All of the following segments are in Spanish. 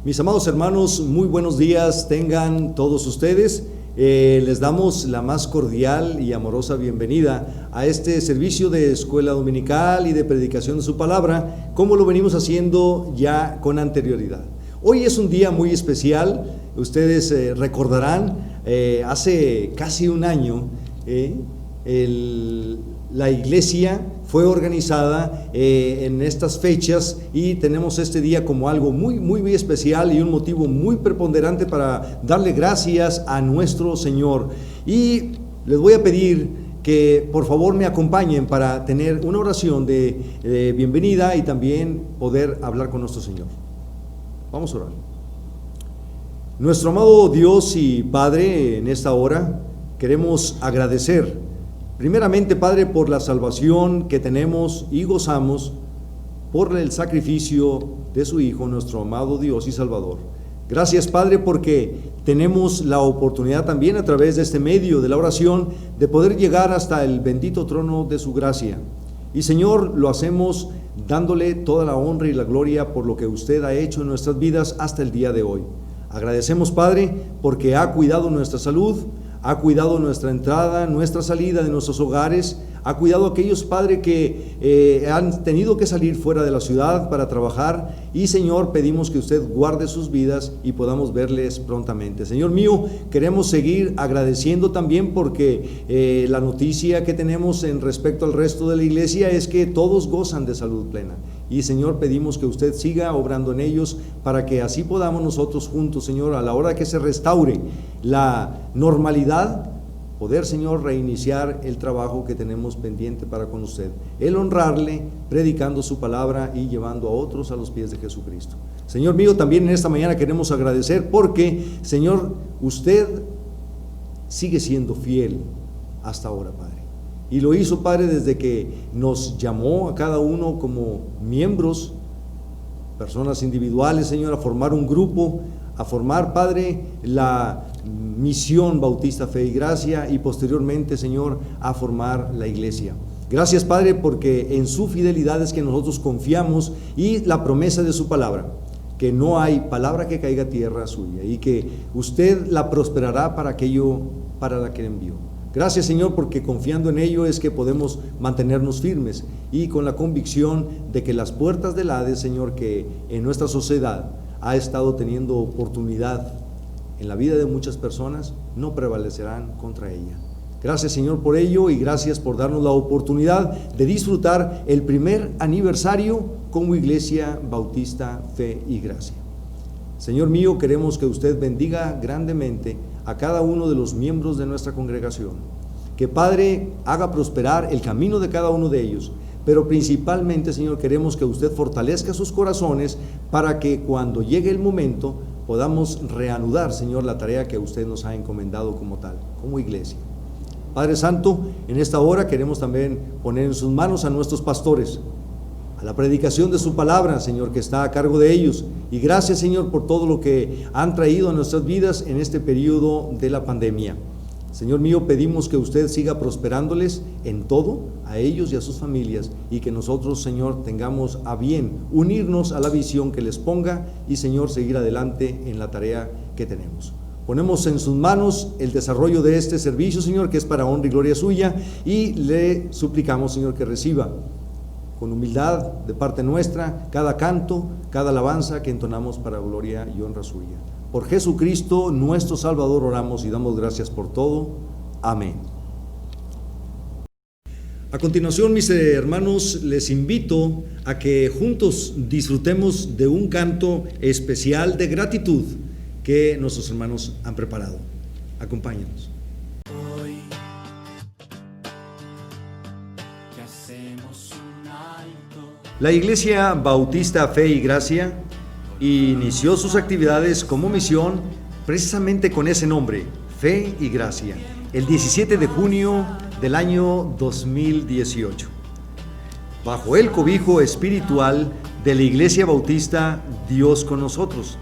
Mis amados hermanos, muy buenos días tengan todos ustedes. Les damos la más cordial y amorosa bienvenida a este servicio de escuela dominical y de predicación de su palabra, como lo venimos haciendo ya con anterioridad. Hoy es un día muy especial. Ustedes recordarán, hace casi un año, la iglesia fue organizada en estas fechas y tenemos este día como algo muy especial y un motivo muy preponderante para darle gracias a nuestro Señor. Y les voy a pedir que por favor me acompañen para tener una oración de bienvenida y también poder hablar con nuestro Señor. Vamos a orar. Nuestro amado Dios y Padre, en esta hora queremos agradecer primeramente, Padre, por la salvación que tenemos y gozamos, por el sacrificio de su Hijo, nuestro amado Dios y Salvador. Gracias, Padre, porque tenemos la oportunidad también a través de este medio de la oración de poder llegar hasta el bendito trono de su gracia. Y Señor, lo hacemos dándole toda la honra y la gloria por lo que usted ha hecho en nuestras vidas hasta el día de hoy. Agradecemos, Padre, porque ha cuidado nuestra salud, ha cuidado nuestra entrada, nuestra salida de nuestros hogares, ha cuidado a aquellos, Padre, que han tenido que salir fuera de la ciudad para trabajar, y Señor, pedimos que usted guarde sus vidas y podamos verles prontamente. Señor mío, queremos seguir agradeciendo también porque la noticia que tenemos en respecto al resto de la iglesia es que todos gozan de salud plena. Y Señor, pedimos que usted siga obrando en ellos para que así podamos nosotros juntos, Señor, a la hora que se restaure la normalidad, poder, Señor, reiniciar el trabajo que tenemos pendiente para con usted, el honrarle, predicando su palabra y llevando a otros a los pies de Jesucristo. Señor mío, también en esta mañana queremos agradecer porque, Señor, usted sigue siendo fiel hasta ahora, Padre. Y lo hizo, Padre, desde que nos llamó a cada uno como miembros, personas individuales, Señor, a formar un grupo, a formar, Padre, la misión Bautista Fe y Gracia, y posteriormente, Señor, a formar la iglesia. Gracias, Padre, porque en su fidelidad es que nosotros confiamos, y la promesa de su palabra, que no hay palabra que caiga a tierra suya, y que usted la prosperará para aquello para la que le envió. Gracias, Señor, porque confiando en ello es que podemos mantenernos firmes y con la convicción de que las puertas del Hades, Señor, que en nuestra sociedad ha estado teniendo oportunidad en la vida de muchas personas, no prevalecerán contra ella. Gracias, Señor, por ello, y gracias por darnos la oportunidad de disfrutar el primer aniversario como Iglesia Bautista Fe y Gracia. Señor mío, queremos que usted bendiga grandemente a cada uno de los miembros de nuestra congregación, que, Padre, haga prosperar el camino de cada uno de ellos, pero principalmente, Señor, queremos que usted fortalezca sus corazones para que cuando llegue el momento podamos reanudar, Señor, la tarea que usted nos ha encomendado como tal, como iglesia. Padre Santo, en esta hora queremos también poner en sus manos a nuestros pastores, a la predicación de su palabra, Señor, que está a cargo de ellos. Y gracias, Señor, por todo lo que han traído a nuestras vidas en este periodo de la pandemia. Señor mío, pedimos que usted siga prosperándoles en todo, a ellos y a sus familias, y que nosotros, Señor, tengamos a bien unirnos a la visión que les ponga y, Señor, seguir adelante en la tarea que tenemos. Ponemos en sus manos el desarrollo de este servicio, Señor, que es para honra y gloria suya, y le suplicamos, Señor, que reciba con humildad de parte nuestra cada canto, cada alabanza que entonamos para gloria y honra suya. Por Jesucristo nuestro Salvador oramos y damos gracias por todo. Amén. A continuación, mis hermanos, les invito a que juntos disfrutemos de un canto especial de gratitud que nuestros hermanos han preparado. Acompáñenos. La Iglesia Bautista Fe y Gracia inició sus actividades como misión precisamente con ese nombre, Fe y Gracia, el 17 de junio del año 2018, bajo el cobijo espiritual de la Iglesia Bautista Dios con nosotros,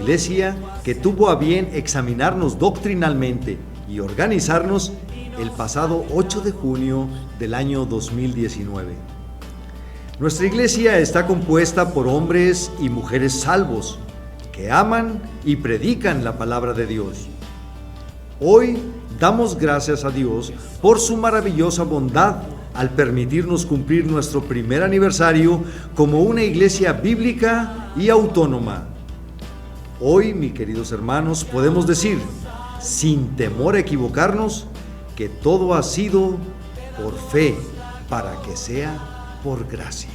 iglesia que tuvo a bien examinarnos doctrinalmente y organizarnos el pasado 8 de junio del año 2019. Nuestra iglesia está compuesta por hombres y mujeres salvos, que aman y predican la palabra de Dios. Hoy damos gracias a Dios por su maravillosa bondad al permitirnos cumplir nuestro primer aniversario como una iglesia bíblica y autónoma. Hoy, mis queridos hermanos, podemos decir, sin temor a equivocarnos, que todo ha sido por fe, para que sea por gracia.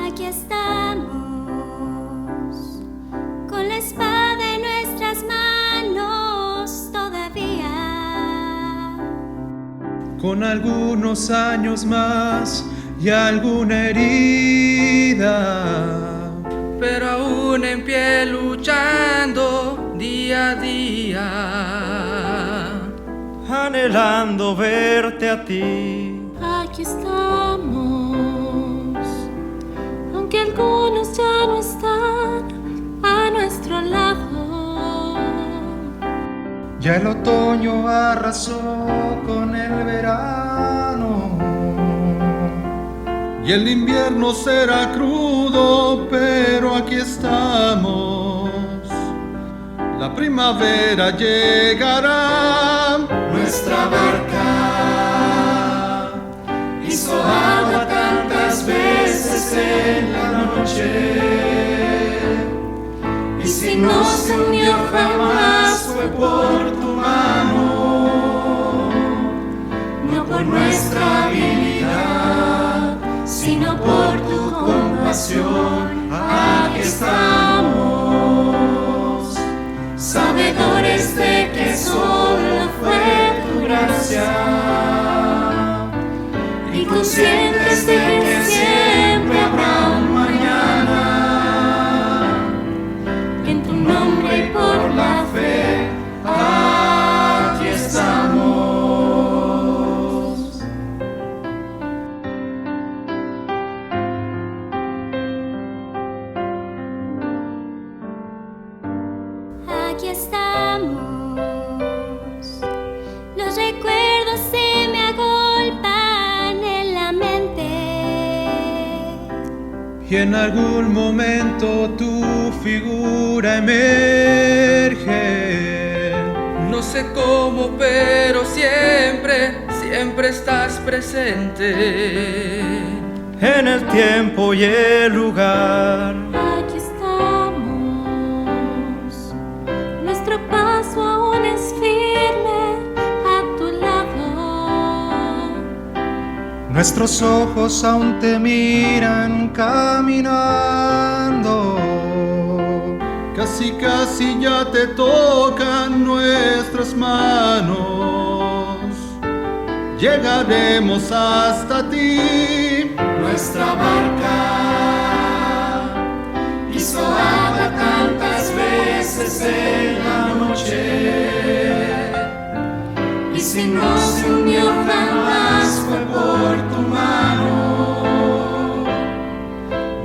Aquí estamos, con la espada en nuestras manos todavía. Con algunos años más y alguna herida, pero aún en pie luchando día a día, anhelando verte a ti. Aquí estamos, aunque algunos ya no están a nuestro lado. ya el otoño arrasó con el verano y el invierno será crudo, pero aquí estamos. La primavera llegará. Nuestra barca hizo agua tantas veces en la noche, y si no se hundió jamás fue por tu mano, no por nuestra habilidad, sino por tu compasión. Aquí estamos, sabedores de que solo fue tu gracia, y conscientes de que siempre habrá un mañana. En tu nombre y por la fe, aquí estamos. Aquí estamos, los recuerdos se me agolpan en la mente. Y en algún momento tu figura emerge. no sé cómo, pero siempre, siempre estás presente. En el tiempo y el lugar, Aquí estamos, nuestro paso aún es firme a tu lado. Nuestros ojos aún te miran caminando. Casi, casi ya te tocan nuestras manos. Llegaremos hasta ti. Nuestra barca hizo agua tantas veces en la noche, y si no se hundió jamás fue por tu mano,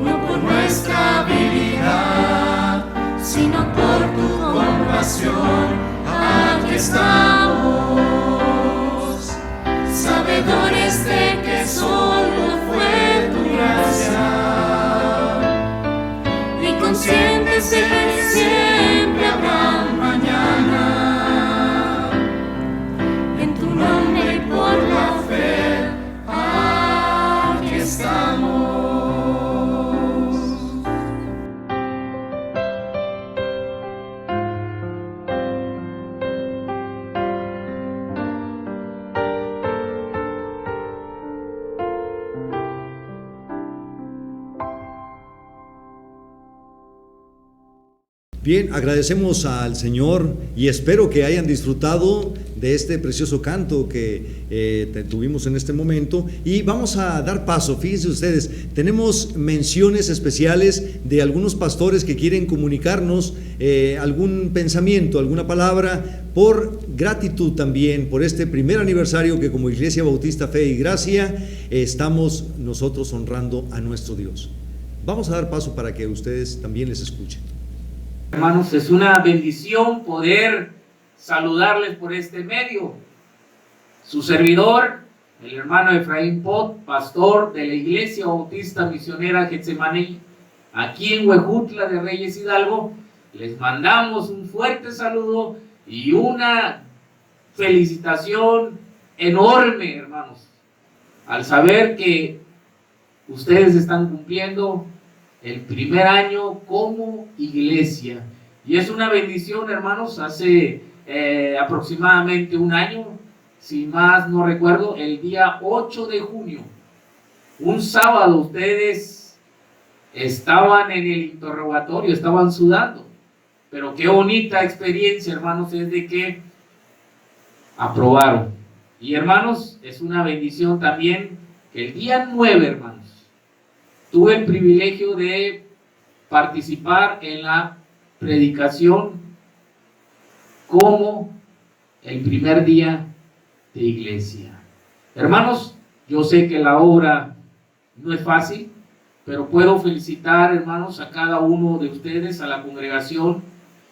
no por nuestra habilidad, sino por tu compasión. Aquí estamos, sabedores de que solo fue tu gracia, y conscientes de que siempre habrá un mañana. En tu nombre y por la fe, aquí estamos. Bien, agradecemos al Señor y espero que hayan disfrutado de este precioso canto que tuvimos en este momento, y vamos a dar paso. Fíjense ustedes, tenemos menciones especiales de algunos pastores que quieren comunicarnos algún pensamiento, alguna palabra, por gratitud también por este primer aniversario que como Iglesia Bautista Fe y Gracia estamos nosotros honrando a nuestro Dios. Vamos a dar paso para que ustedes también les escuchen. Hermanos, es una bendición poder saludarles por este medio. Su servidor, el hermano Efraín Pot, pastor de la Iglesia Bautista Misionera Getsemaní, aquí en Huejutla de Reyes Hidalgo, les mandamos un fuerte saludo y una felicitación enorme, hermanos, al saber que ustedes están cumpliendo el primer año como iglesia. Y es una bendición, hermanos. Hace aproximadamente un año, si más no recuerdo, el día 8 de junio, un sábado, ustedes estaban en el interrogatorio, estaban sudando. Pero qué bonita experiencia, hermanos, es de que aprobaron. Y hermanos, es una bendición también que el día 9, hermanos, tuve el privilegio de participar en la predicación como el primer día de iglesia. Hermanos, yo sé que la obra no es fácil, pero puedo felicitar, hermanos, a cada uno de ustedes, a la congregación,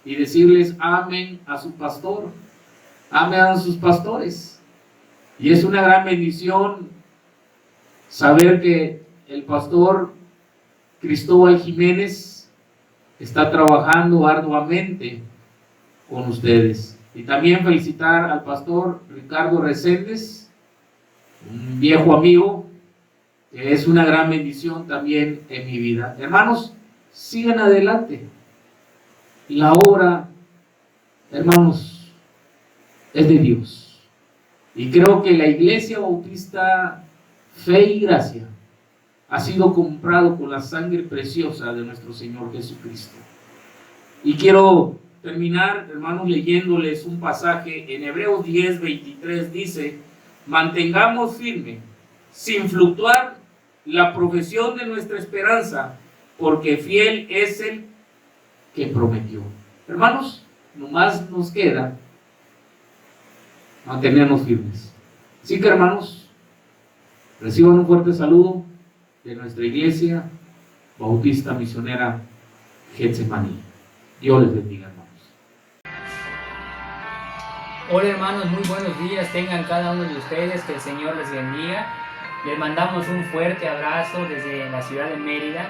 y decirles amen a su pastor, amen a sus pastores. Y es una gran bendición saber que el pastor Cristóbal Jiménez está trabajando arduamente con ustedes. Y también felicitar al pastor Ricardo Reséndez, un viejo amigo, que es una gran bendición también en mi vida. Hermanos, sigan adelante. La obra, hermanos, es de Dios. Y creo que la Iglesia Bautista Fe y Gracia ha sido comprado con la sangre preciosa de nuestro Señor Jesucristo. Y quiero terminar, hermanos, leyéndoles un pasaje en Hebreos 10:23. Dice: mantengamos firme, sin fluctuar, la profesión de nuestra esperanza, porque fiel es el que prometió. Hermanos, nomás nos queda mantenernos firmes. Así que, hermanos, reciban un fuerte saludo de nuestra Iglesia Bautista Misionera Getsemaní. Dios les bendiga, hermanos. Hola, hermanos, muy buenos días tengan cada uno de ustedes, que el Señor les bendiga. Les mandamos un fuerte abrazo desde la ciudad de Mérida.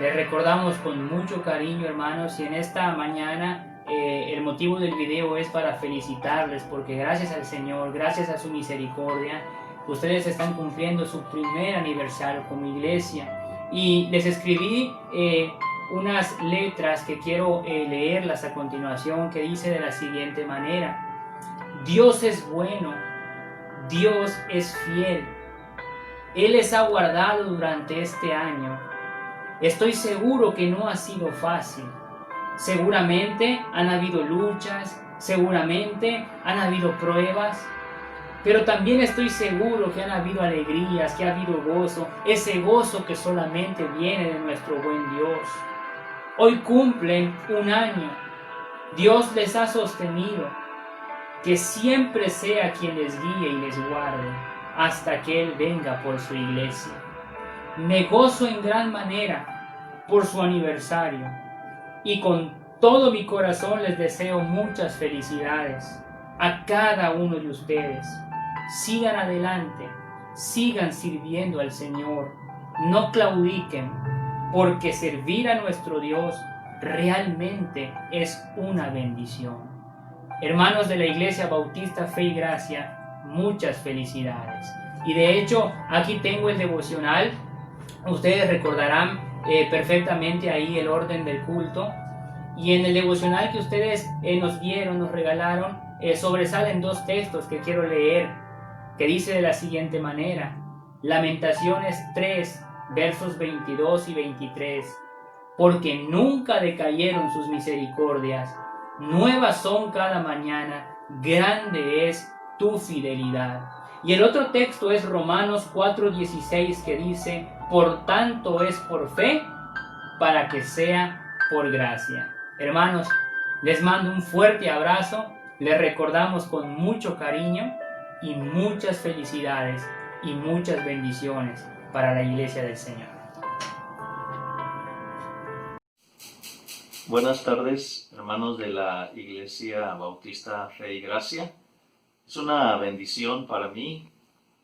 Les recordamos con mucho cariño, hermanos, y en esta mañana el motivo del video es para felicitarles, porque gracias al Señor, gracias a su misericordia, ustedes están cumpliendo su primer aniversario como iglesia. Y les escribí unas letras que quiero leerlas a continuación, que dice de la siguiente manera: Dios es bueno, Dios es fiel, Él les ha guardado durante este año. Estoy seguro que no ha sido fácil. Seguramente han habido luchas, seguramente han habido pruebas, pero también estoy seguro que han habido alegrías, que ha habido gozo, ese gozo que solamente viene de nuestro buen Dios. Hoy cumplen un año. Dios les ha sostenido. Que siempre sea quien les guíe y les guarde hasta que Él venga por su iglesia. Me gozo en gran manera por su aniversario y con todo mi corazón les deseo muchas felicidades a cada uno de ustedes. Sigan adelante, sigan sirviendo al Señor, no claudiquen, porque servir a nuestro Dios realmente es una bendición. Hermanos de la Iglesia Bautista Fe y Gracia, muchas felicidades. Y de hecho, aquí tengo el devocional. Ustedes recordarán perfectamente ahí el orden del culto. Y en el devocional que ustedes nos dieron, nos regalaron, sobresalen dos textos que quiero leer, que dice de la siguiente manera: Lamentaciones 3, versos 22 y 23. Porque nunca decayeron sus misericordias, nuevas son cada mañana, grande es tu fidelidad. Y el otro texto es Romanos 4:16, que dice: por tanto es por fe, para que sea por gracia. Hermanos, les mando un fuerte abrazo, les recordamos con mucho cariño y muchas felicidades y muchas bendiciones para la Iglesia del Señor. Buenas tardes, hermanos de la Iglesia Bautista Fe y Gracia. Es una bendición para mí,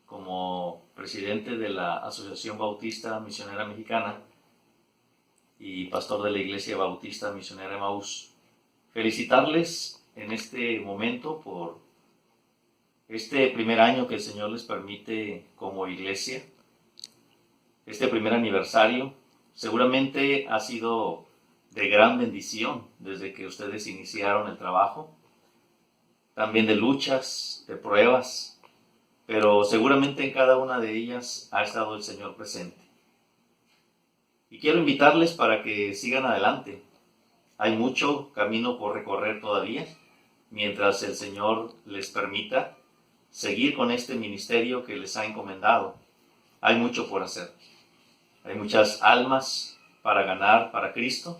como presidente de la Asociación Bautista Misionera Mexicana y pastor de la Iglesia Bautista Misionera Emaús, felicitarles en este momento por este primer año que el Señor les permite como iglesia. Este primer aniversario seguramente ha sido de gran bendición desde que ustedes iniciaron el trabajo, también de luchas, de pruebas, pero seguramente en cada una de ellas ha estado el Señor presente. Y quiero invitarles para que sigan adelante. Hay mucho camino por recorrer todavía, mientras el Señor les permita seguir con este ministerio que les ha encomendado. Hay mucho por hacer. Hay muchas almas para ganar para Cristo.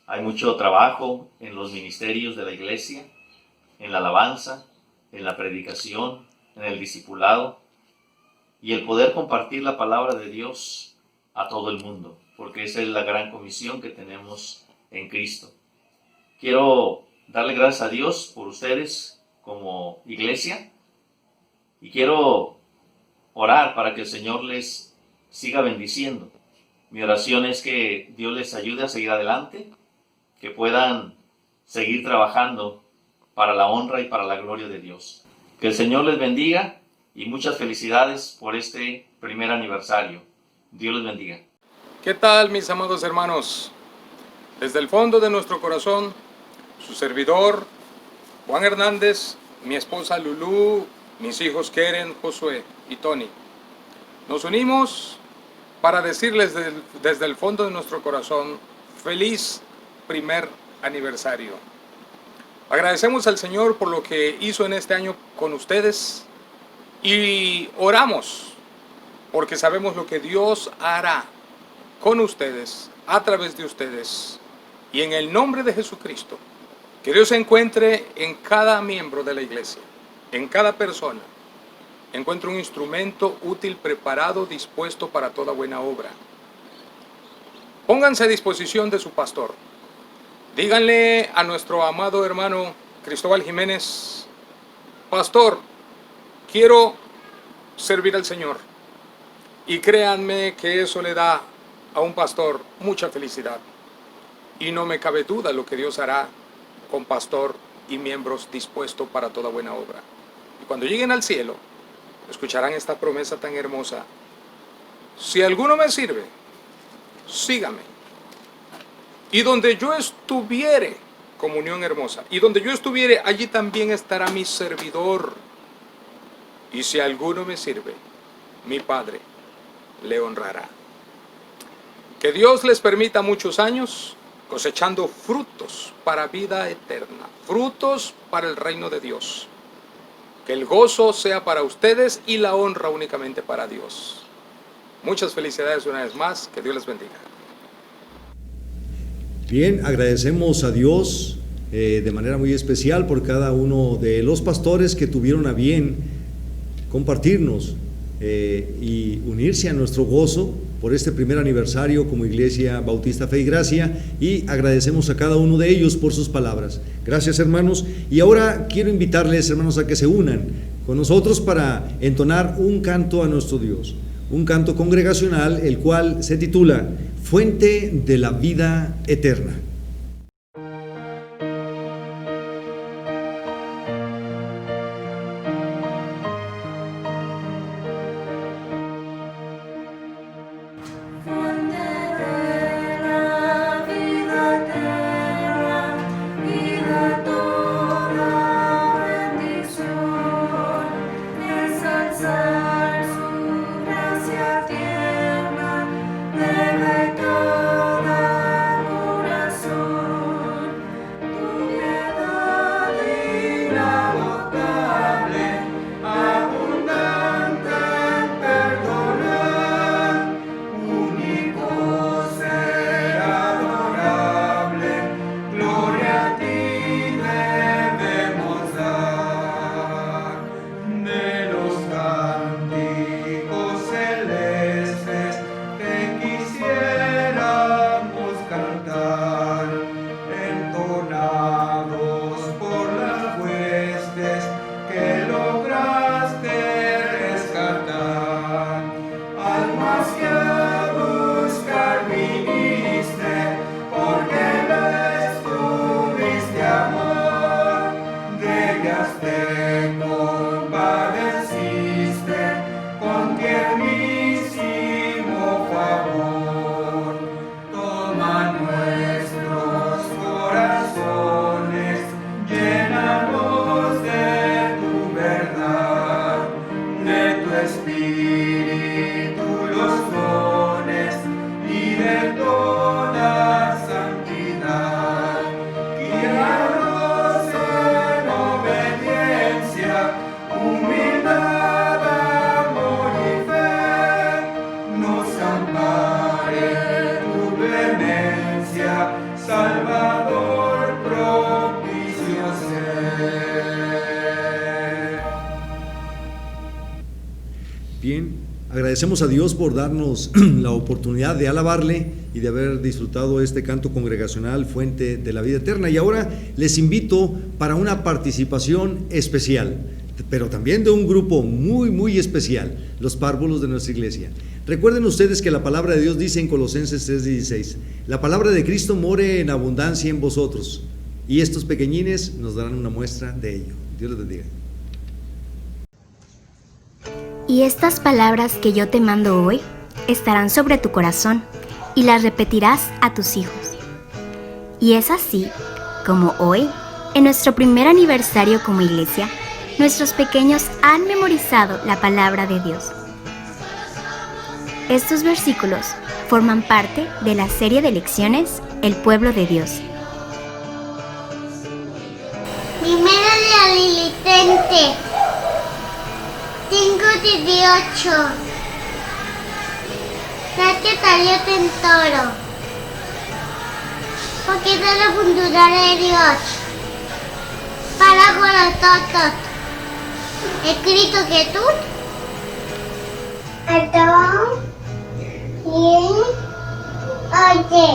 Hay mucho trabajo en los ministerios de la iglesia, en la alabanza, en la predicación, en el discipulado y el poder compartir la palabra de Dios a todo el mundo, porque esa es la gran comisión que tenemos en Cristo. Quiero darle gracias a Dios por ustedes como iglesia y quiero orar para que el Señor les siga bendiciendo. Mi oración es que Dios les ayude a seguir adelante, que puedan seguir trabajando para la honra y para la gloria de Dios. Que el Señor les bendiga y muchas felicidades por este primer aniversario. Dios les bendiga. ¿Qué tal, mis amados hermanos? Desde el fondo de nuestro corazón, su servidor, Juan Hernández, mi esposa Lulú, mis hijos Keren, Josué y Tony, nos unimos para decirles desde el fondo de nuestro corazón, feliz primer aniversario. Agradecemos al Señor por lo que hizo en este año con ustedes y oramos porque sabemos lo que Dios hará con ustedes, a través de ustedes, y en el nombre de Jesucristo, que Dios se encuentre en cada miembro de la iglesia, en cada persona, encuentre un instrumento útil, preparado, dispuesto para toda buena obra. Pónganse a disposición de su pastor. Díganle a nuestro amado hermano Cristóbal Jiménez: pastor, quiero servir al Señor. Y créanme que eso le da a un pastor mucha felicidad. Y no me cabe duda lo que Dios hará con pastor y miembros dispuestos para toda buena obra. Y cuando lleguen al cielo, escucharán esta promesa tan hermosa: si alguno me sirve, sígame. Y donde yo estuviere, comunión hermosa, y donde yo estuviere, allí también estará mi servidor. Y si alguno me sirve, mi Padre le honrará. Que Dios les permita muchos años cosechando frutos para vida eterna, frutos para el reino de Dios. Que el gozo sea para ustedes y la honra únicamente para Dios. Muchas felicidades una vez más, que Dios les bendiga. Bien, agradecemos a Dios de manera muy especial por cada uno de los pastores que tuvieron a bien compartirnos y unirse a nuestro gozo por este primer aniversario como Iglesia Bautista Fe y Gracia, y agradecemos a cada uno de ellos por sus palabras. Gracias, hermanos, y ahora quiero invitarles, hermanos, a que se unan con nosotros para entonar un canto a nuestro Dios, un canto congregacional, el cual se titula Fuente de la Vida Eterna. Tierna, debe toda corazón. Espíritu los dones y de toda santidad, guíanos en obediencia, humildad, amor y fe, nos ampare tu clemencia, Salvador propicio ser. Bien, agradecemos a Dios por darnos la oportunidad de alabarle y de haber disfrutado este canto congregacional Fuente de la Vida Eterna. Y ahora les invito para una participación especial, pero también de un grupo muy especial, los párvulos de nuestra iglesia. Recuerden ustedes que la palabra de Dios dice en Colosenses 3:16, la palabra de Cristo more en abundancia en vosotros, y estos pequeñines nos darán una muestra de ello. Dios les bendiga. Y estas palabras que yo te mando hoy estarán sobre tu corazón y las repetirás a tus hijos. Y es así como hoy, en nuestro primer aniversario como iglesia, nuestros pequeños han memorizado la palabra de Dios. Estos versículos forman parte de la serie de lecciones El Pueblo de Dios. Primero de la Lilitente. 5:18. Gracias salió tentoro. Porque de la fundura de Dios. Para con los totos. Escrito que tú. Atón. Y. Oye.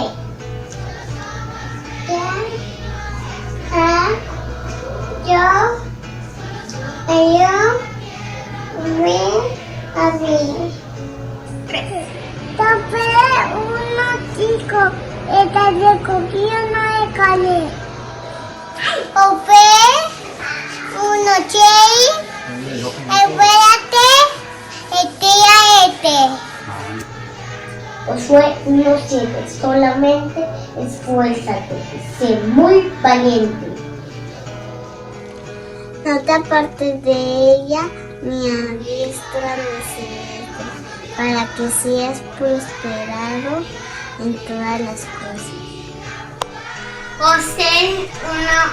Yo. Ellos. Tapé unos chicos está recogiendo de calle. Opé uno chey. Espérate. Josué 1:7. Solamente esfuérzate. Sé muy valiente. No te apartes de ella ni a diestra ni siniestra, para que seas prosperado en todas las cosas. José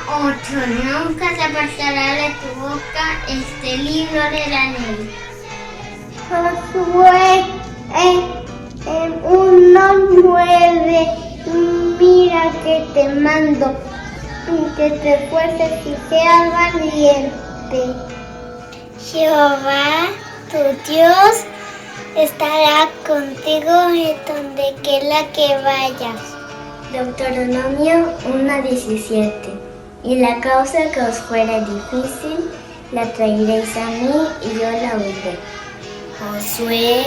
1:8. Nunca se apartará de tu boca este libro de la ley. Josué 1:9. Mira que te mando, que te esfuerces y seas valiente. Jehová, tu Dios, estará contigo en donde quiera que vayas. Deuteronomio 1:17. Y la causa que os fuera difícil, la traeréis a mí y yo la oiré. Josué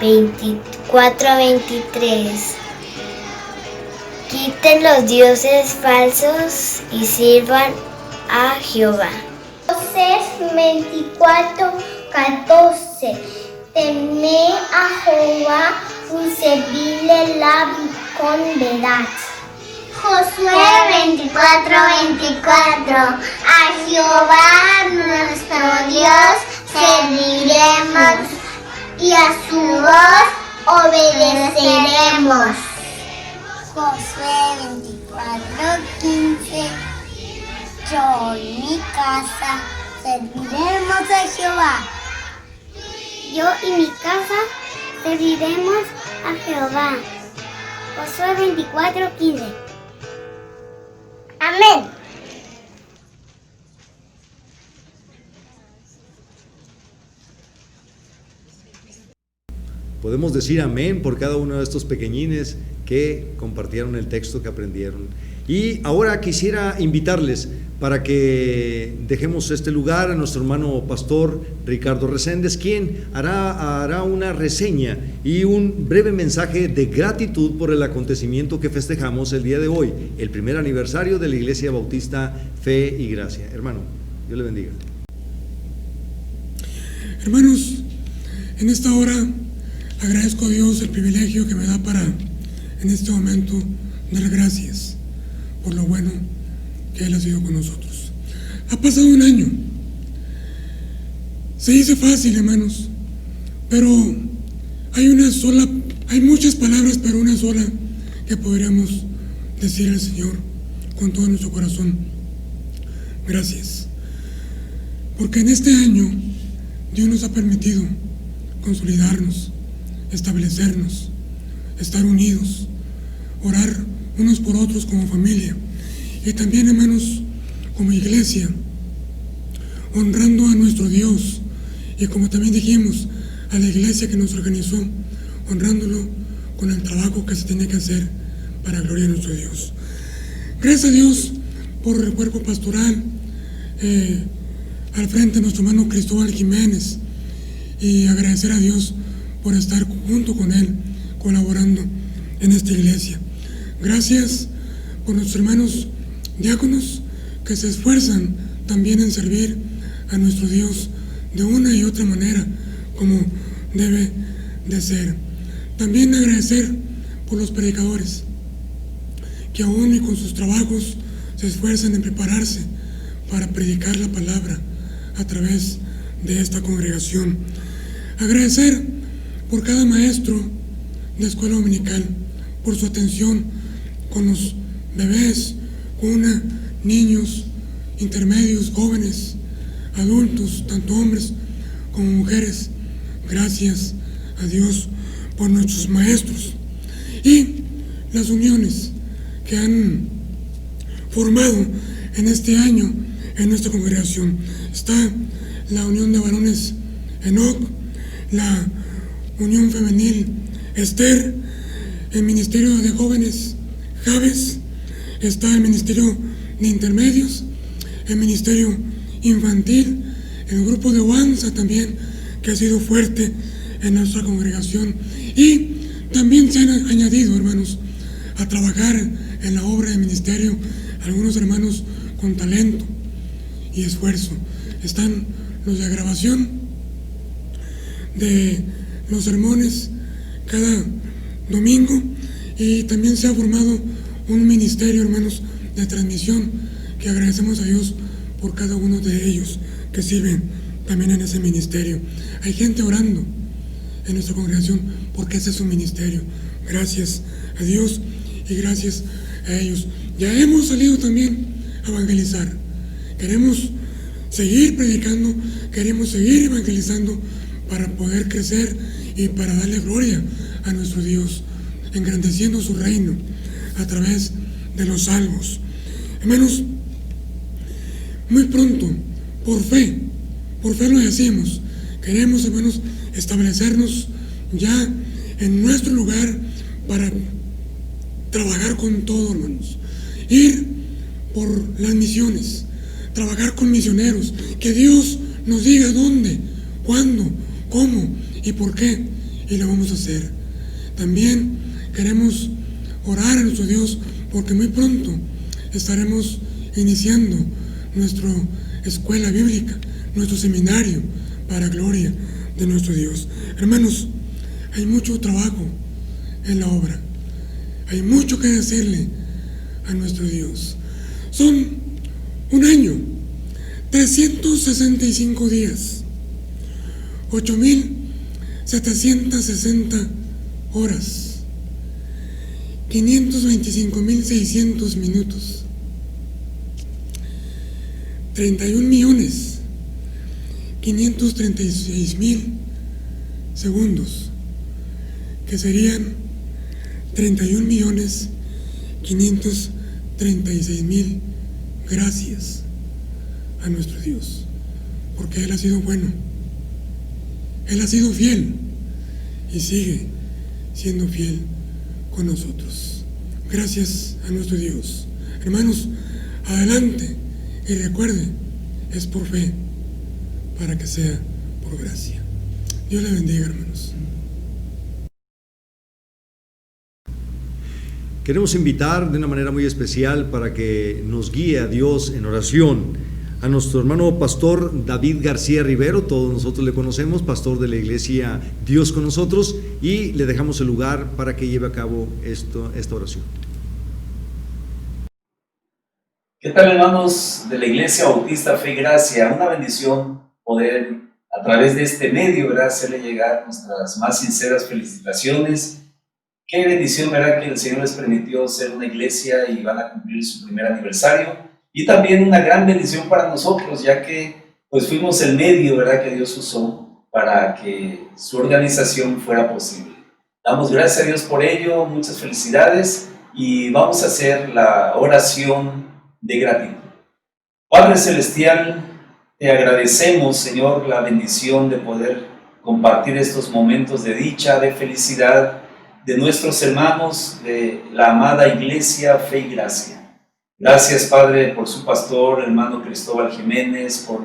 24:23. Quiten los dioses falsos y sirvan a Jehová. José 24:14. Temed a Jehová y servidle con verdad. Josué 24:24. A Jehová nuestro Dios serviremos y a su voz obedeceremos. Josué 24:15. Yo y mi casa serviremos a Jehová. Yo y mi casa serviremos a Jehová. Josué 24:15. Amén. Podemos decir amén por cada uno de estos pequeñines que compartieron el texto que aprendieron. Y ahora quisiera invitarles para que dejemos este lugar a nuestro hermano pastor Ricardo Reséndez, quien hará una reseña y un breve mensaje de gratitud por el acontecimiento que festejamos el día de hoy, el primer aniversario de la Iglesia Bautista Fe y Gracia. Hermano, Dios le bendiga. Hermanos, en esta hora agradezco a Dios el privilegio que me da para en este momento dar gracias por lo bueno que Él ha sido con nosotros. Ha pasado un año. Se dice fácil, hermanos, pero hay muchas palabras, pero una sola que podríamos decir al Señor con todo nuestro corazón: gracias. Porque en este año Dios nos ha permitido consolidarnos, establecernos, estar unidos, orar unos por otros como familia, y también, hermanos, como iglesia, honrando a nuestro Dios, y como también dijimos, a la iglesia que nos organizó, honrándolo con el trabajo que se tiene que hacer para gloria de nuestro Dios. Gracias a Dios por el cuerpo pastoral, al frente de nuestro hermano Cristóbal Jiménez, y agradecer a Dios por estar junto con él, colaborando en esta iglesia. Gracias por nuestros hermanos diáconos que se esfuerzan también en servir a nuestro Dios de una y otra manera, como debe de ser. También agradecer por los predicadores, que aún y con sus trabajos se esfuerzan en prepararse para predicar la palabra a través de esta congregación. Agradecer por cada maestro de escuela dominical, por su atención con los bebés, niños, intermedios, jóvenes, adultos, tanto hombres como mujeres. Gracias a Dios por nuestros maestros y las uniones que han formado en este año en nuestra congregación. Está la Unión de Varones Enoc, la Unión Femenil Esther, el Ministerio de Jóvenes Javes, está el Ministerio de Intermedios, el Ministerio Infantil, el grupo de Wanza también, que ha sido fuerte en nuestra congregación, y también se han añadido, hermanos, a trabajar en la obra de ministerio algunos hermanos con talento y esfuerzo. Están los de grabación de los sermones cada domingo, y también se ha formado un ministerio, hermanos, de transmisión, que agradecemos a Dios por cada uno de ellos que sirven también en ese ministerio. Hay gente orando en nuestra congregación porque ese es su ministerio. Gracias a Dios y gracias a ellos. Ya hemos salido también a evangelizar. Queremos seguir predicando, queremos seguir evangelizando para poder crecer y para darle gloria a nuestro Dios, engrandeciendo su reino a través de los salmos. Hermanos, muy pronto, por fe lo decimos, queremos, hermanos, establecernos ya en nuestro lugar para trabajar con todo, hermanos, ir por las misiones, trabajar con misioneros, que Dios nos diga dónde, cuándo, cómo y por qué, y lo vamos a hacer. También queremos orar a nuestro Dios porque muy pronto estaremos iniciando nuestra escuela bíblica, nuestro seminario, para gloria de nuestro Dios. Hermanos, hay mucho trabajo en la obra, hay mucho que decirle a nuestro Dios. Son un año, 365 días, 8,760 horas, 525,600 minutos, 31,536,000 segundos, que serían 31,536,000 gracias a nuestro Dios, porque Él ha sido bueno, Él ha sido fiel y sigue siendo fiel con nosotros. Gracias a nuestro Dios. Hermanos, adelante y recuerde, es por fe para que sea por gracia. Dios le bendiga, hermanos. Queremos invitar de una manera muy especial para que nos guíe a Dios en oración a nuestro hermano pastor David García Rivero. Todos nosotros le conocemos, pastor de la iglesia Dios con Nosotros, y le dejamos el lugar para que lleve a cabo esta oración. ¿Qué tal, hermanos de la Iglesia Bautista Fe y Gracia? Una bendición poder a través de este medio, ¿verdad?, hacerle llegar nuestras más sinceras felicitaciones. Qué bendición, ¿verdad?, que el Señor les permitió ser una iglesia y van a cumplir su primer aniversario. Y también una gran bendición para nosotros, ya que pues fuimos el medio, ¿verdad?, que Dios usó para que su organización fuera posible. Damos gracias a Dios por ello, muchas felicidades, y vamos a hacer la oración de gratitud. Padre Celestial, te agradecemos, Señor, la bendición de poder compartir estos momentos de dicha, de felicidad, de nuestros hermanos de la amada Iglesia Fe y Gracia. Gracias, Padre, por su pastor, hermano Cristóbal Jiménez, por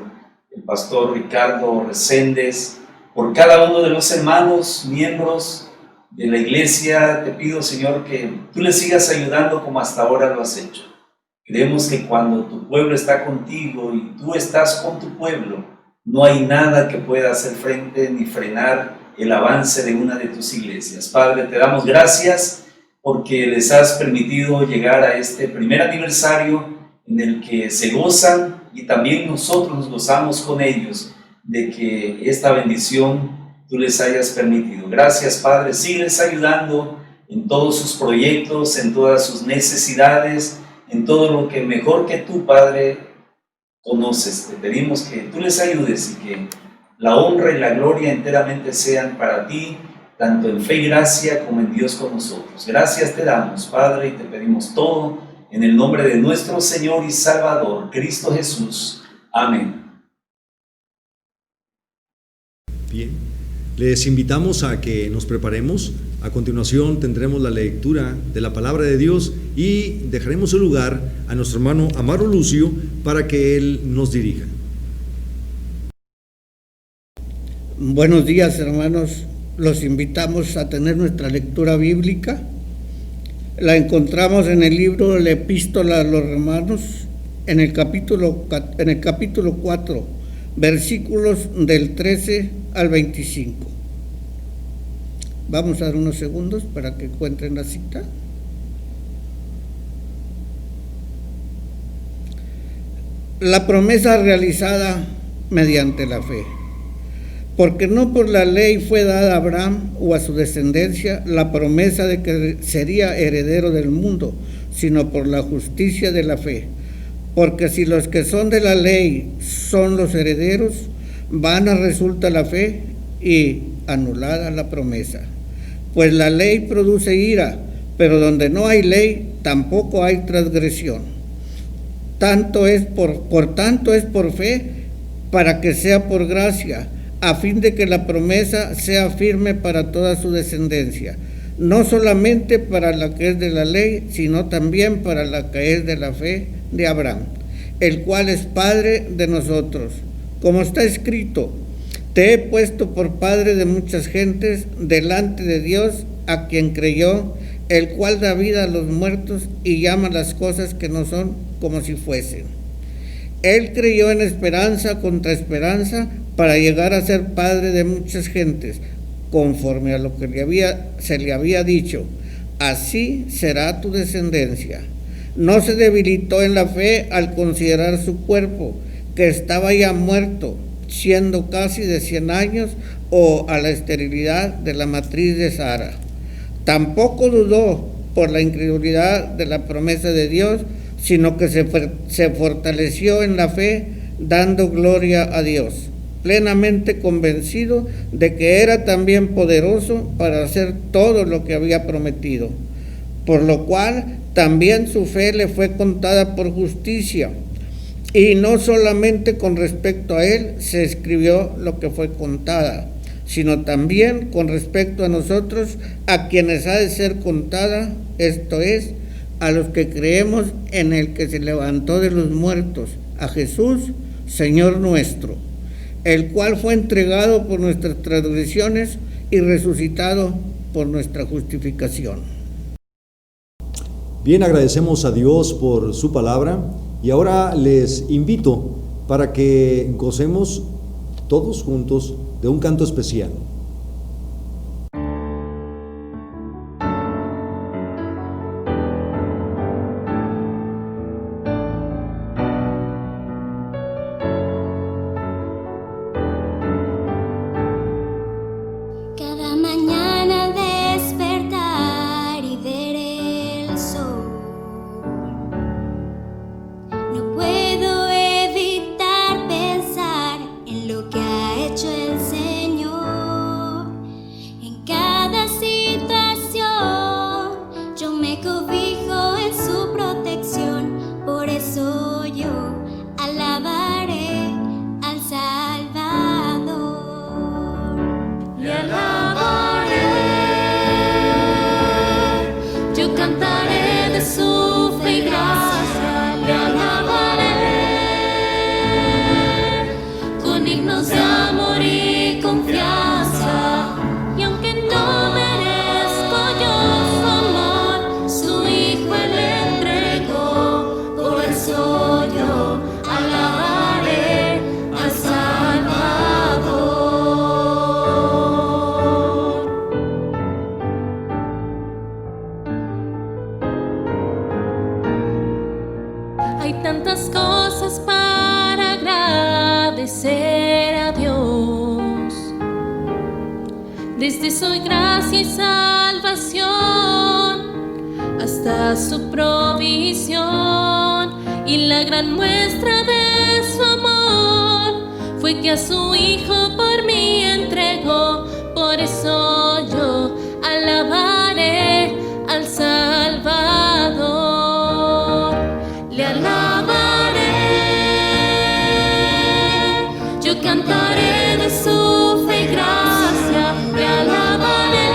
el pastor Ricardo Reséndez, por cada uno de los hermanos, miembros de la iglesia. Te pido, Señor, que tú les sigas ayudando como hasta ahora lo has hecho. Creemos que cuando tu pueblo está contigo y tú estás con tu pueblo, no hay nada que pueda hacer frente ni frenar el avance de una de tus iglesias. Padre, te damos gracias porque les has permitido llegar a este primer aniversario en el que se gozan y también nosotros nos gozamos con ellos de que esta bendición tú les hayas permitido. Gracias, Padre, sígueles ayudando en todos sus proyectos, en todas sus necesidades, en todo lo que mejor que tú, Padre, conoces. Te pedimos que tú les ayudes y que la honra y la gloria enteramente sean para ti, tanto en fe y gracia como en Dios con nosotros. Gracias te damos, Padre, y te pedimos todo en el nombre de nuestro Señor y Salvador, Cristo Jesús. Amén. Bien, les invitamos a que nos preparemos. A continuación tendremos la lectura de la palabra de Dios y dejaremos el lugar a nuestro hermano Amaro Lucio para que él nos dirija. Buenos días, hermanos. Los invitamos a tener nuestra lectura bíblica. La encontramos en el libro de la Epístola a los Romanos, en el capítulo 4, versículos del 13 al 25. Vamos a dar unos segundos para que encuentren la cita. La promesa realizada mediante la fe. Porque no por la ley fue dada a Abraham o a su descendencia la promesa de que sería heredero del mundo, sino por la justicia de la fe. Porque si los que son de la ley son los herederos, vana resulta la fe y anulada la promesa. Pues la ley produce ira, pero donde no hay ley, tampoco hay transgresión. Por tanto es por fe, para que sea por gracia, a fin de que la promesa sea firme para toda su descendencia, no solamente para la que es de la ley, sino también para la que es de la fe de Abraham, el cual es padre de nosotros. Como está escrito: te he puesto por padre de muchas gentes delante de Dios, a quien creyó, el cual da vida a los muertos y llama las cosas que no son como si fuesen. Él creyó en esperanza contra esperanza, para llegar a ser padre de muchas gentes, conforme a lo que se le había dicho: así será tu descendencia. No se debilitó en la fe al considerar su cuerpo, que estaba ya muerto, siendo casi de 100 años, o a la esterilidad de la matriz de Sara. Tampoco dudó por la incredulidad de la promesa de Dios, sino que se fortaleció en la fe, dando gloria a Dios, plenamente convencido de que era también poderoso para hacer todo lo que había prometido, por lo cual también su fe le fue contada por justicia. Y no solamente con respecto a él se escribió lo que fue contada, sino también con respecto a nosotros, a quienes ha de ser contada, esto es, a los que creemos en el que se levantó de los muertos, a Jesús, Señor nuestro, el cual fue entregado por nuestras transgresiones y resucitado por nuestra justificación. Bien, agradecemos a Dios por su palabra y ahora les invito para que gocemos todos juntos de un canto especial. cada mañana al despertar y ver el sol. No puedo evitar pensar en lo que ha hecho el Señor. En cada situación yo me cobijo en su protección. Por eso yo alabaré al Salvador. Le alabaré, yo cantaré de su fe y gracia. Le alabaré con himnos de amor y confianza. Y aunque no merezco yo su amor, su Hijo Él entregó. Por eso yo alabaré al Salvador. Hay tantas cosas para agradecer a Dios. Desde su gracia y salvación hasta su provisión. Y la gran muestra de su amor fue que a su Hijo por mí entregó. Por eso yo alabaré al Salvador. Le alabaré, yo cantaré de su fe y gracia. Le alabaré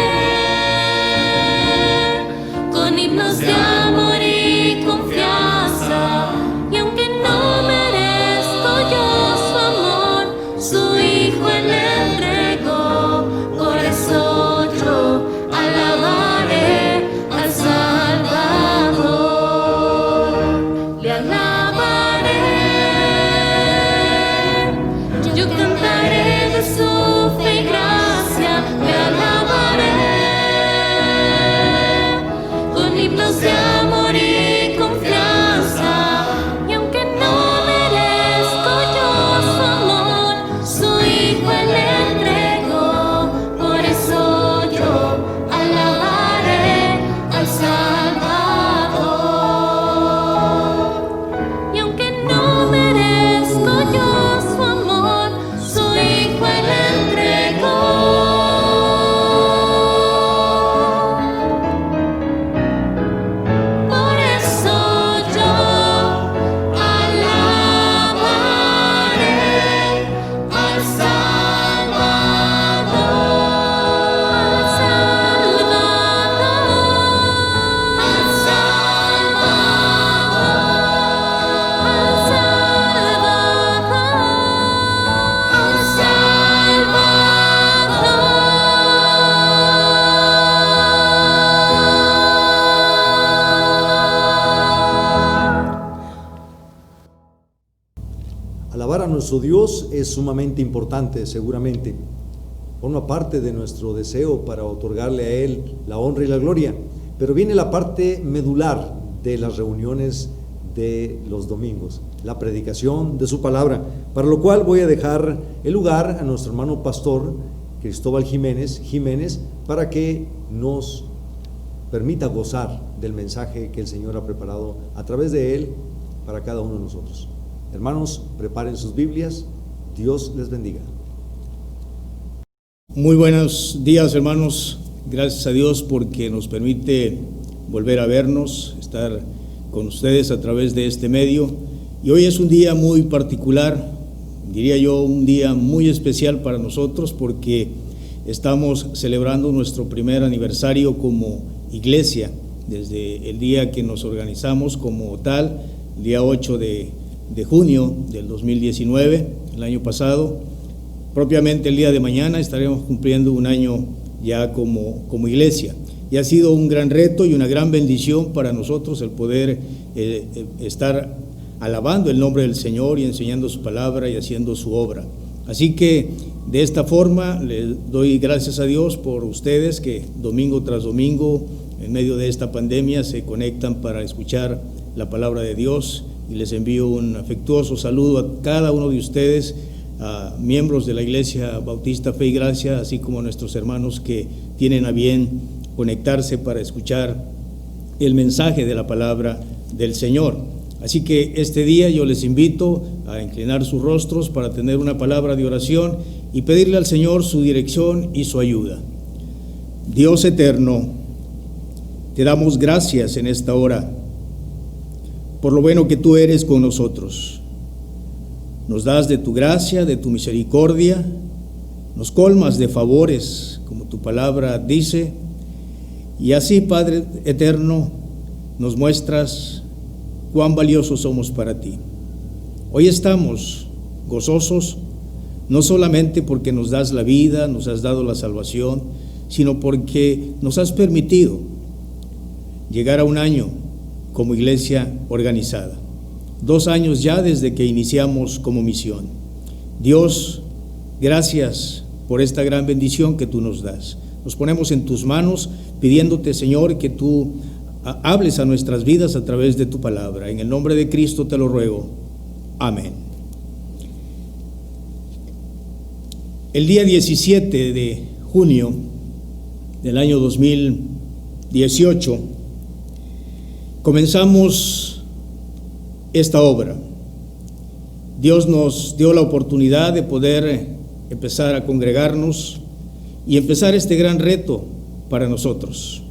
con himnos de amor y confianza. Y aunque no merezco yo su amor, su Hijo Él entregó. Por eso yo alabaré al Salvador. Le alabaré, yo cantaré de su fe y gracia. Le alabaré con himnos de amor y confianza. Y aunque no merezco yo su amor, su Hijo Él entregó. Por eso yo alabaré al Salvador. Y aunque no merezco yo su amor, su Hijo Él entregó. Por eso yo alabaré al Salvador, al Salvador, al Alabar a nuestro Dios es sumamente importante, seguramente. Forma parte de nuestro deseo para otorgarle a Él la honra y la gloria. Pero viene la parte medular de las reuniones de los domingos, la predicación de su palabra, para lo cual voy a dejar el lugar a nuestro hermano pastor Cristóbal Jiménez, para que nos permita gozar del mensaje que el Señor ha preparado a través de él para cada uno de nosotros. Hermanos, preparen sus Biblias. Dios les bendiga. Muy buenos días, hermanos. Gracias a Dios porque nos permite volver a vernos, estar con ustedes a través de este medio. Y hoy es un día muy particular, diría yo un día muy especial para nosotros porque estamos celebrando nuestro primer aniversario como iglesia, desde el día que nos organizamos como tal, el día 8 de junio del 2019, el año pasado. Propiamente el día de mañana estaremos cumpliendo un año ya como iglesia. Y ha sido un gran reto y una gran bendición para nosotros el poder estar alabando el nombre del Señor y enseñando su palabra y haciendo su obra. Así que de esta forma le doy gracias a Dios por ustedes que domingo tras domingo en medio de esta pandemia se conectan para escuchar la palabra de Dios, y les envío un afectuoso saludo a cada uno de ustedes miembros de la Iglesia Bautista Fe y Gracia, así como a nuestros hermanos que tienen a bien conectarse para escuchar el mensaje de la palabra del Señor. Así que este día yo les invito a inclinar sus rostros para tener una palabra de oración y pedirle al Señor su dirección y su ayuda. Dios eterno, te damos gracias en esta hora por lo bueno que tú eres con nosotros. Nos das de tu gracia, de tu misericordia, nos colmas de favores, como tu palabra dice, y así, Padre eterno, nos muestras cuán valiosos somos para ti. Hoy estamos gozosos, no solamente porque nos das la vida, nos has dado la salvación, sino porque nos has permitido llegar a un año como iglesia organizada. 2 años ya desde que iniciamos como misión. Dios, gracias por esta gran bendición que tú nos das. Nos ponemos en tus manos pidiéndote, Señor, que tú hables a nuestras vidas a través de tu palabra. En el nombre de Cristo te lo ruego. Amén. El día 17 de junio del año 2018 comenzamos esta obra. Dios nos dio la oportunidad de poder empezar a congregarnos y empezar este gran reto para nosotros.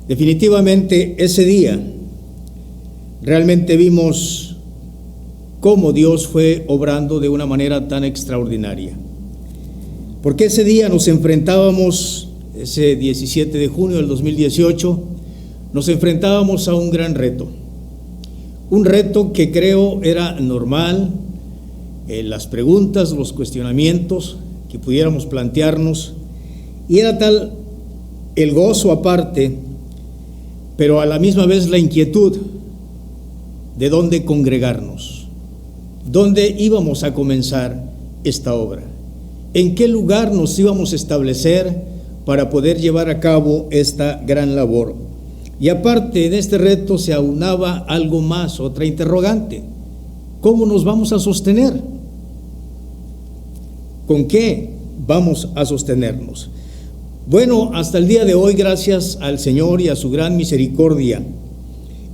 Definitivamente ese día realmente vimos cómo Dios fue obrando de una manera tan extraordinaria. Porque ese día nos enfrentábamos, ese 17 de junio del 2018, nos enfrentábamos a un gran reto. Un reto que creo era normal, las preguntas, los cuestionamientos que pudiéramos plantearnos, y era tal el gozo aparte, pero a la misma vez la inquietud de dónde congregarnos, dónde íbamos a comenzar esta obra, en qué lugar nos íbamos a establecer para poder llevar a cabo esta gran labor. Y aparte de este reto se aunaba algo más, otra interrogante: ¿cómo nos vamos a sostener? ¿Con qué vamos a sostenernos? Bueno, hasta el día de hoy, gracias al Señor y a su gran misericordia,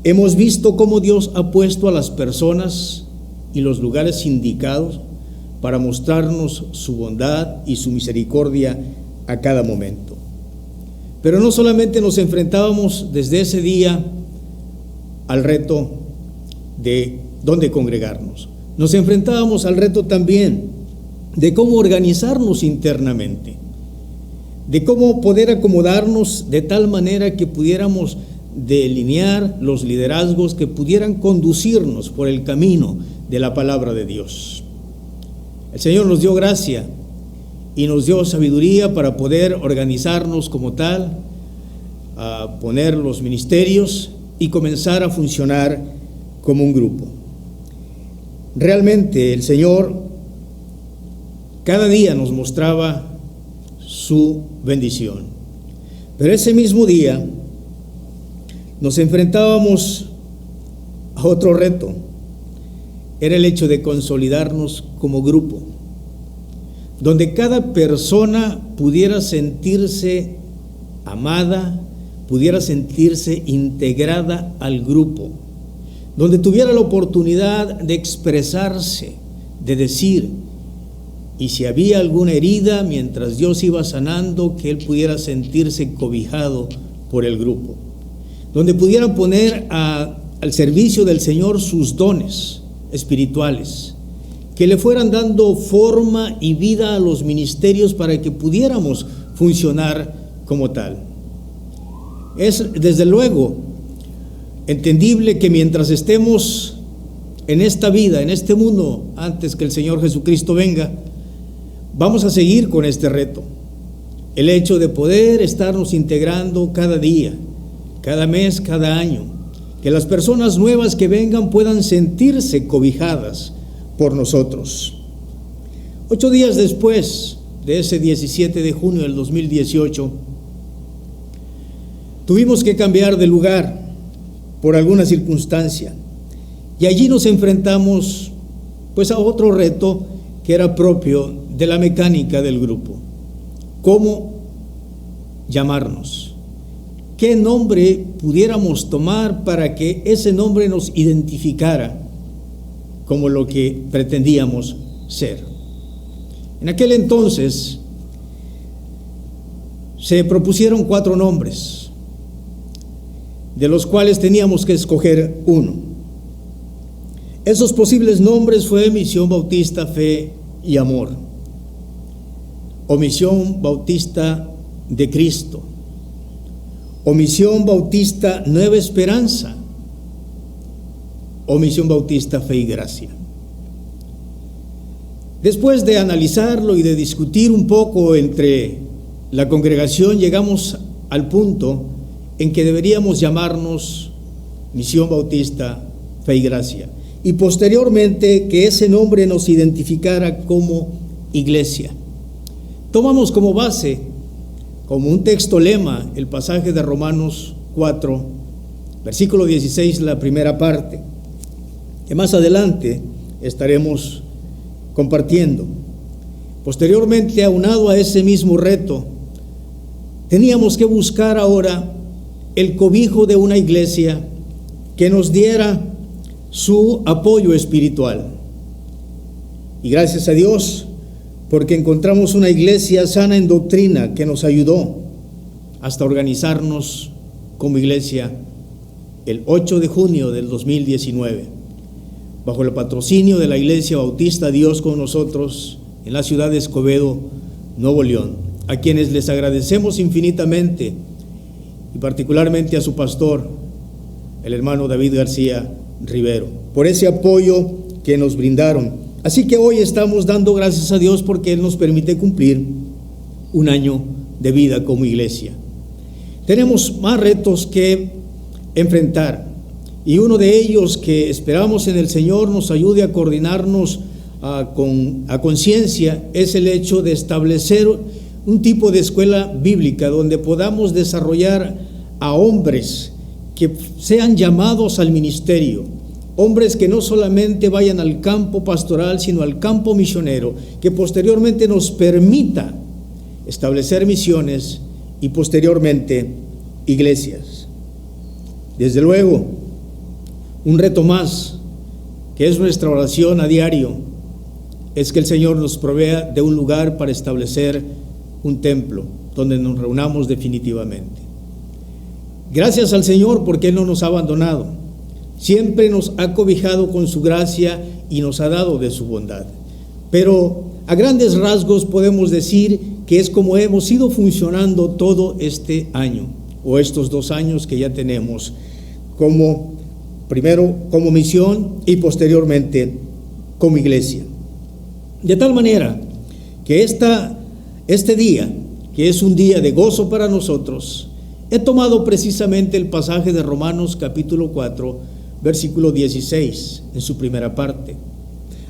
hemos visto cómo Dios ha puesto a las personas y los lugares indicados para mostrarnos su bondad y su misericordia a cada momento. Pero no solamente nos enfrentábamos desde ese día al reto de dónde congregarnos, nos enfrentábamos al reto también de cómo organizarnos internamente, de cómo poder acomodarnos de tal manera que pudiéramos delinear los liderazgos que pudieran conducirnos por el camino de la palabra de Dios. El Señor nos dio gracia y nos dio sabiduría para poder organizarnos como tal, a poner los ministerios y comenzar a funcionar como un grupo. Realmente el Señor cada día nos mostraba su bendición, pero ese mismo día nos enfrentábamos a otro reto. Era el hecho de consolidarnos como grupo, donde cada persona pudiera sentirse amada, pudiera sentirse integrada al grupo, donde tuviera la oportunidad de expresarse, de decir, y si había alguna herida mientras Dios iba sanando, que él pudiera sentirse cobijado por el grupo, donde pudieran poner al servicio del Señor sus dones espirituales, que le fueran dando forma y vida a los ministerios para que pudiéramos funcionar como tal. Es desde luego entendible que mientras estemos en esta vida, en este mundo, antes que el Señor Jesucristo venga, vamos a seguir con este reto. El hecho de poder estarnos integrando cada día, cada mes, cada año, que las personas nuevas que vengan puedan sentirse cobijadas por nosotros. 8 días después de ese 17 de junio del 2018, tuvimos que cambiar de lugar por alguna circunstancia, y allí nos enfrentamos pues a otro reto que era propio de la mecánica del grupo. ¿Cómo llamarnos? ¿Qué nombre pudiéramos tomar para que ese nombre nos identificara como lo que pretendíamos ser? En aquel entonces se propusieron 4 nombres, de los cuales teníamos que escoger uno. Esos posibles nombres fue Misión Bautista Fe y Amor, o Misión Bautista de Cristo, o Misión Bautista Nueva Esperanza, o Misión Bautista Fe y Gracia. Después de analizarlo y de discutir un poco entre la congregación, llegamos al punto en que deberíamos llamarnos Misión Bautista Fe y Gracia, y posteriormente que ese nombre nos identificara como iglesia. Tomamos como base, como un texto lema, el pasaje de Romanos 4, versículo 16, la primera parte, que más adelante estaremos compartiendo. Posteriormente, aunado a ese mismo reto, teníamos que buscar ahora el cobijo de una iglesia que nos diera su apoyo espiritual. Y gracias a Dios, porque encontramos una iglesia sana en doctrina que nos ayudó hasta organizarnos como iglesia el 8 de junio del 2019, bajo el patrocinio de la Iglesia Bautista Dios con Nosotros en la ciudad de Escobedo, Nuevo León, a quienes les agradecemos infinitamente, y particularmente a su pastor, el hermano David García Rivero, por ese apoyo que nos brindaron. Así que hoy estamos dando gracias a Dios porque Él nos permite cumplir un año de vida como iglesia. Tenemos más retos que enfrentar, y uno de ellos que esperamos en el Señor nos ayude a coordinarnos a conciencia es el hecho de establecer un tipo de escuela bíblica donde podamos desarrollar a hombres que sean llamados al ministerio, hombres que no solamente vayan al campo pastoral, sino al campo misionero, que posteriormente nos permita establecer misiones y posteriormente iglesias. Desde luego, un reto más, que es nuestra oración a diario, es que el Señor nos provea de un lugar para establecer un templo donde nos reunamos definitivamente. Gracias al Señor porque Él no nos ha abandonado, siempre nos ha cobijado con su gracia y nos ha dado de su bondad. Pero a grandes rasgos podemos decir que es como hemos ido funcionando todo este año, o estos 2 años que ya tenemos, primero como misión y posteriormente como iglesia. De tal manera que este día, que es un día de gozo para nosotros, he tomado precisamente el pasaje de Romanos capítulo 4, versículo 16, en su primera parte.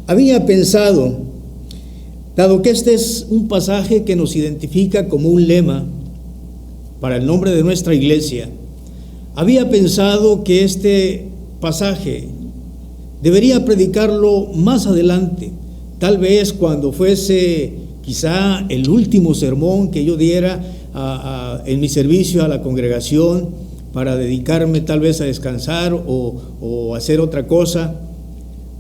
Había pensado, dado que este es un pasaje que nos identifica como un lema para el nombre de nuestra iglesia, había pensado que este pasaje debería predicarlo más adelante, tal vez cuando fuese quizá el último sermón que yo diera en mi servicio a la congregación, para dedicarme tal vez a descansar o hacer otra cosa.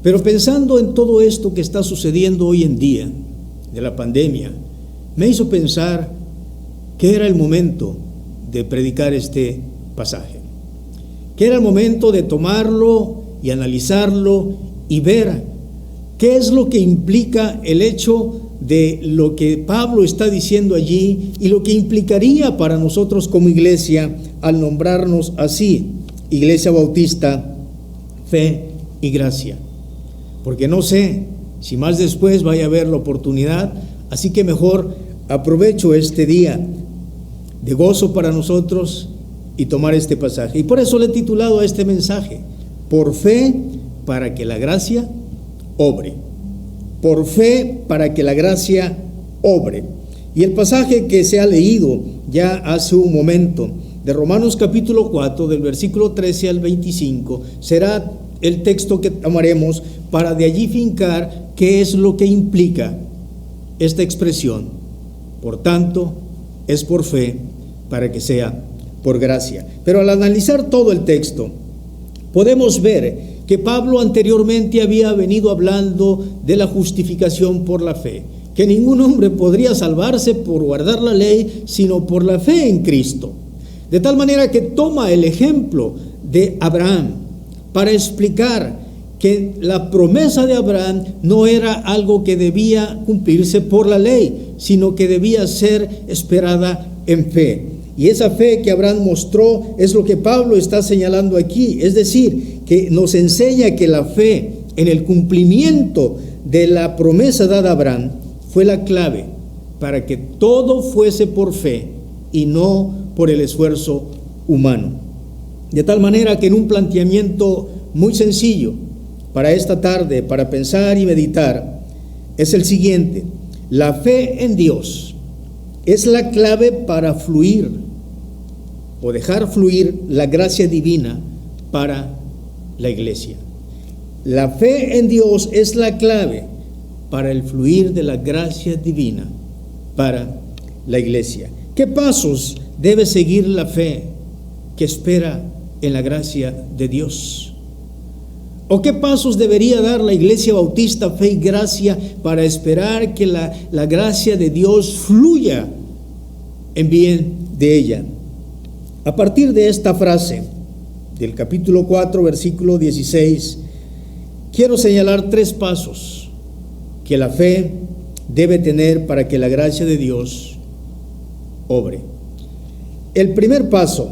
Pero pensando en todo esto que está sucediendo hoy en día, de la pandemia, me hizo pensar que era el momento de predicar este pasaje, que era el momento de tomarlo y analizarlo y ver qué es lo que implica el hecho de lo que Pablo está diciendo allí y lo que implicaría para nosotros como iglesia al nombrarnos así, Iglesia Bautista, Fe y Gracia. Porque no sé si más después vaya a haber la oportunidad, así que mejor aprovecho este día de gozo para nosotros y tomar este pasaje. Y por eso le he titulado a este mensaje, por fe para que la gracia obre. Por fe para que la gracia obre. Y el pasaje que se ha leído ya hace un momento, de Romanos capítulo 4, del versículo 13 al 25, será el texto que tomaremos para de allí fincar qué es lo que implica esta expresión. Por tanto, es por fe para que sea por gracia. Pero al analizar todo el texto, podemos ver que Pablo anteriormente había venido hablando de la justificación por la fe, que ningún hombre podría salvarse por guardar la ley, sino por la fe en Cristo. De tal manera que toma el ejemplo de Abraham para explicar que la promesa de Abraham no era algo que debía cumplirse por la ley, sino que debía ser esperada en fe. Y esa fe que Abraham mostró es lo que Pablo está señalando aquí, es decir, que nos enseña que la fe en el cumplimiento de la promesa dada a Abraham fue la clave para que todo fuese por fe y no por el esfuerzo humano. De tal manera que en un planteamiento muy sencillo para esta tarde, para pensar y meditar, es el siguiente: la fe en Dios es la clave para fluir o dejar fluir la gracia divina para la iglesia. La fe en Dios es la clave para el fluir de la gracia divina para la iglesia. ¿Qué pasos debe seguir la fe que espera en la gracia de Dios? ¿O qué pasos debería dar la Iglesia Bautista Fe y Gracia para esperar que la gracia de Dios fluya en bien de ella? A partir de esta frase del capítulo 4, versículo 16, quiero señalar 3 pasos que la fe debe tener para que la gracia de Dios obre. El primer paso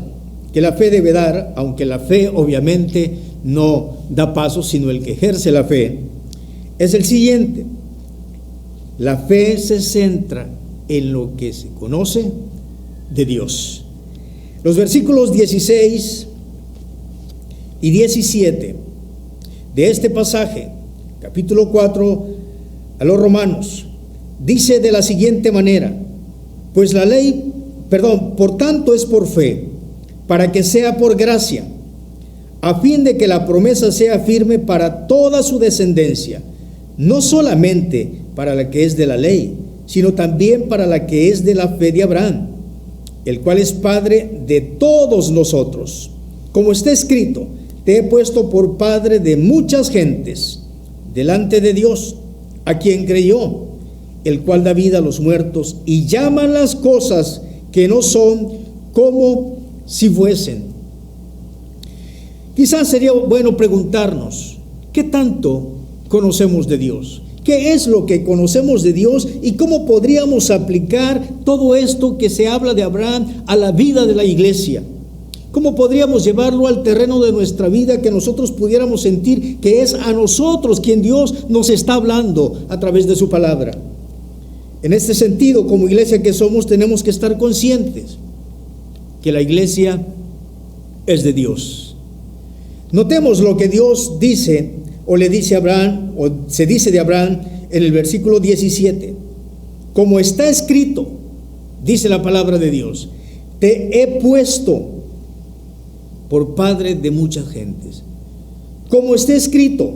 que la fe debe dar, aunque la fe obviamente no da pasos, sino el que ejerce la fe, es el siguiente: la fe se centra en lo que se conoce de Dios. Los versículos 16 y 17 de este pasaje, capítulo 4 a los Romanos, dice de la siguiente manera: pues la ley, por tanto es por fe, para que sea por gracia, a fin de que la promesa sea firme para toda su descendencia, no solamente para la que es de la ley, sino también para la que es de la fe de Abraham, el cual es Padre de todos nosotros. Como está escrito: te he puesto por padre de muchas gentes delante de Dios, a quien creyó, el cual da vida a los muertos y llama las cosas que no son como si fuesen. Quizás sería bueno preguntarnos: ¿qué tanto conocemos de Dios? ¿Qué es lo que conocemos de Dios y cómo podríamos aplicar todo esto que se habla de Abraham a la vida de la iglesia? ¿Cómo podríamos llevarlo al terreno de nuestra vida, que nosotros pudiéramos sentir que es a nosotros quien Dios nos está hablando a través de su palabra? En este sentido, como iglesia que somos, tenemos que estar conscientes que la iglesia es de Dios. Notemos lo que Dios dice o le dice a Abraham, o se dice de Abraham en el versículo 17. Como está escrito, dice la palabra de Dios: te he puesto por padre de muchas gentes. Como está escrito,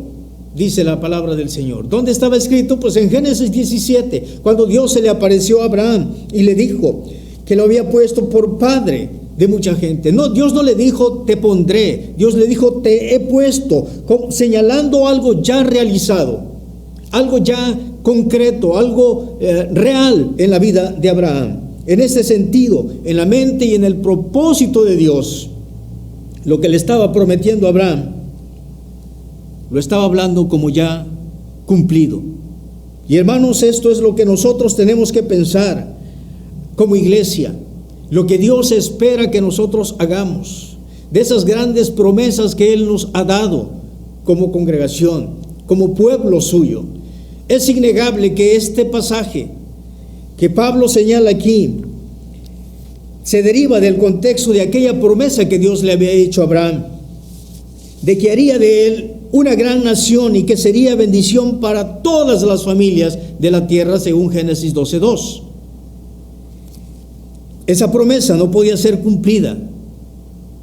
dice la palabra del Señor. ¿Dónde estaba escrito? Pues en Génesis 17, cuando Dios se le apareció a Abraham y le dijo que lo había puesto por padre de mucha gente. No, Dios no le dijo te pondré, Dios le dijo te he puesto, señalando algo ya realizado, algo ya concreto, algo real en la vida de Abraham. En este sentido, en la mente y en el propósito de Dios, lo que le estaba prometiendo a Abraham, lo estaba hablando como ya cumplido. Y hermanos, esto es lo que nosotros tenemos que pensar como iglesia, lo que Dios espera que nosotros hagamos, de esas grandes promesas que Él nos ha dado como congregación, como pueblo suyo. Es innegable que este pasaje que Pablo señala aquí se deriva del contexto de aquella promesa que Dios le había hecho a Abraham, de que haría de él una gran nación y que sería bendición para todas las familias de la tierra, según Génesis 12:2. Esa promesa no podía ser cumplida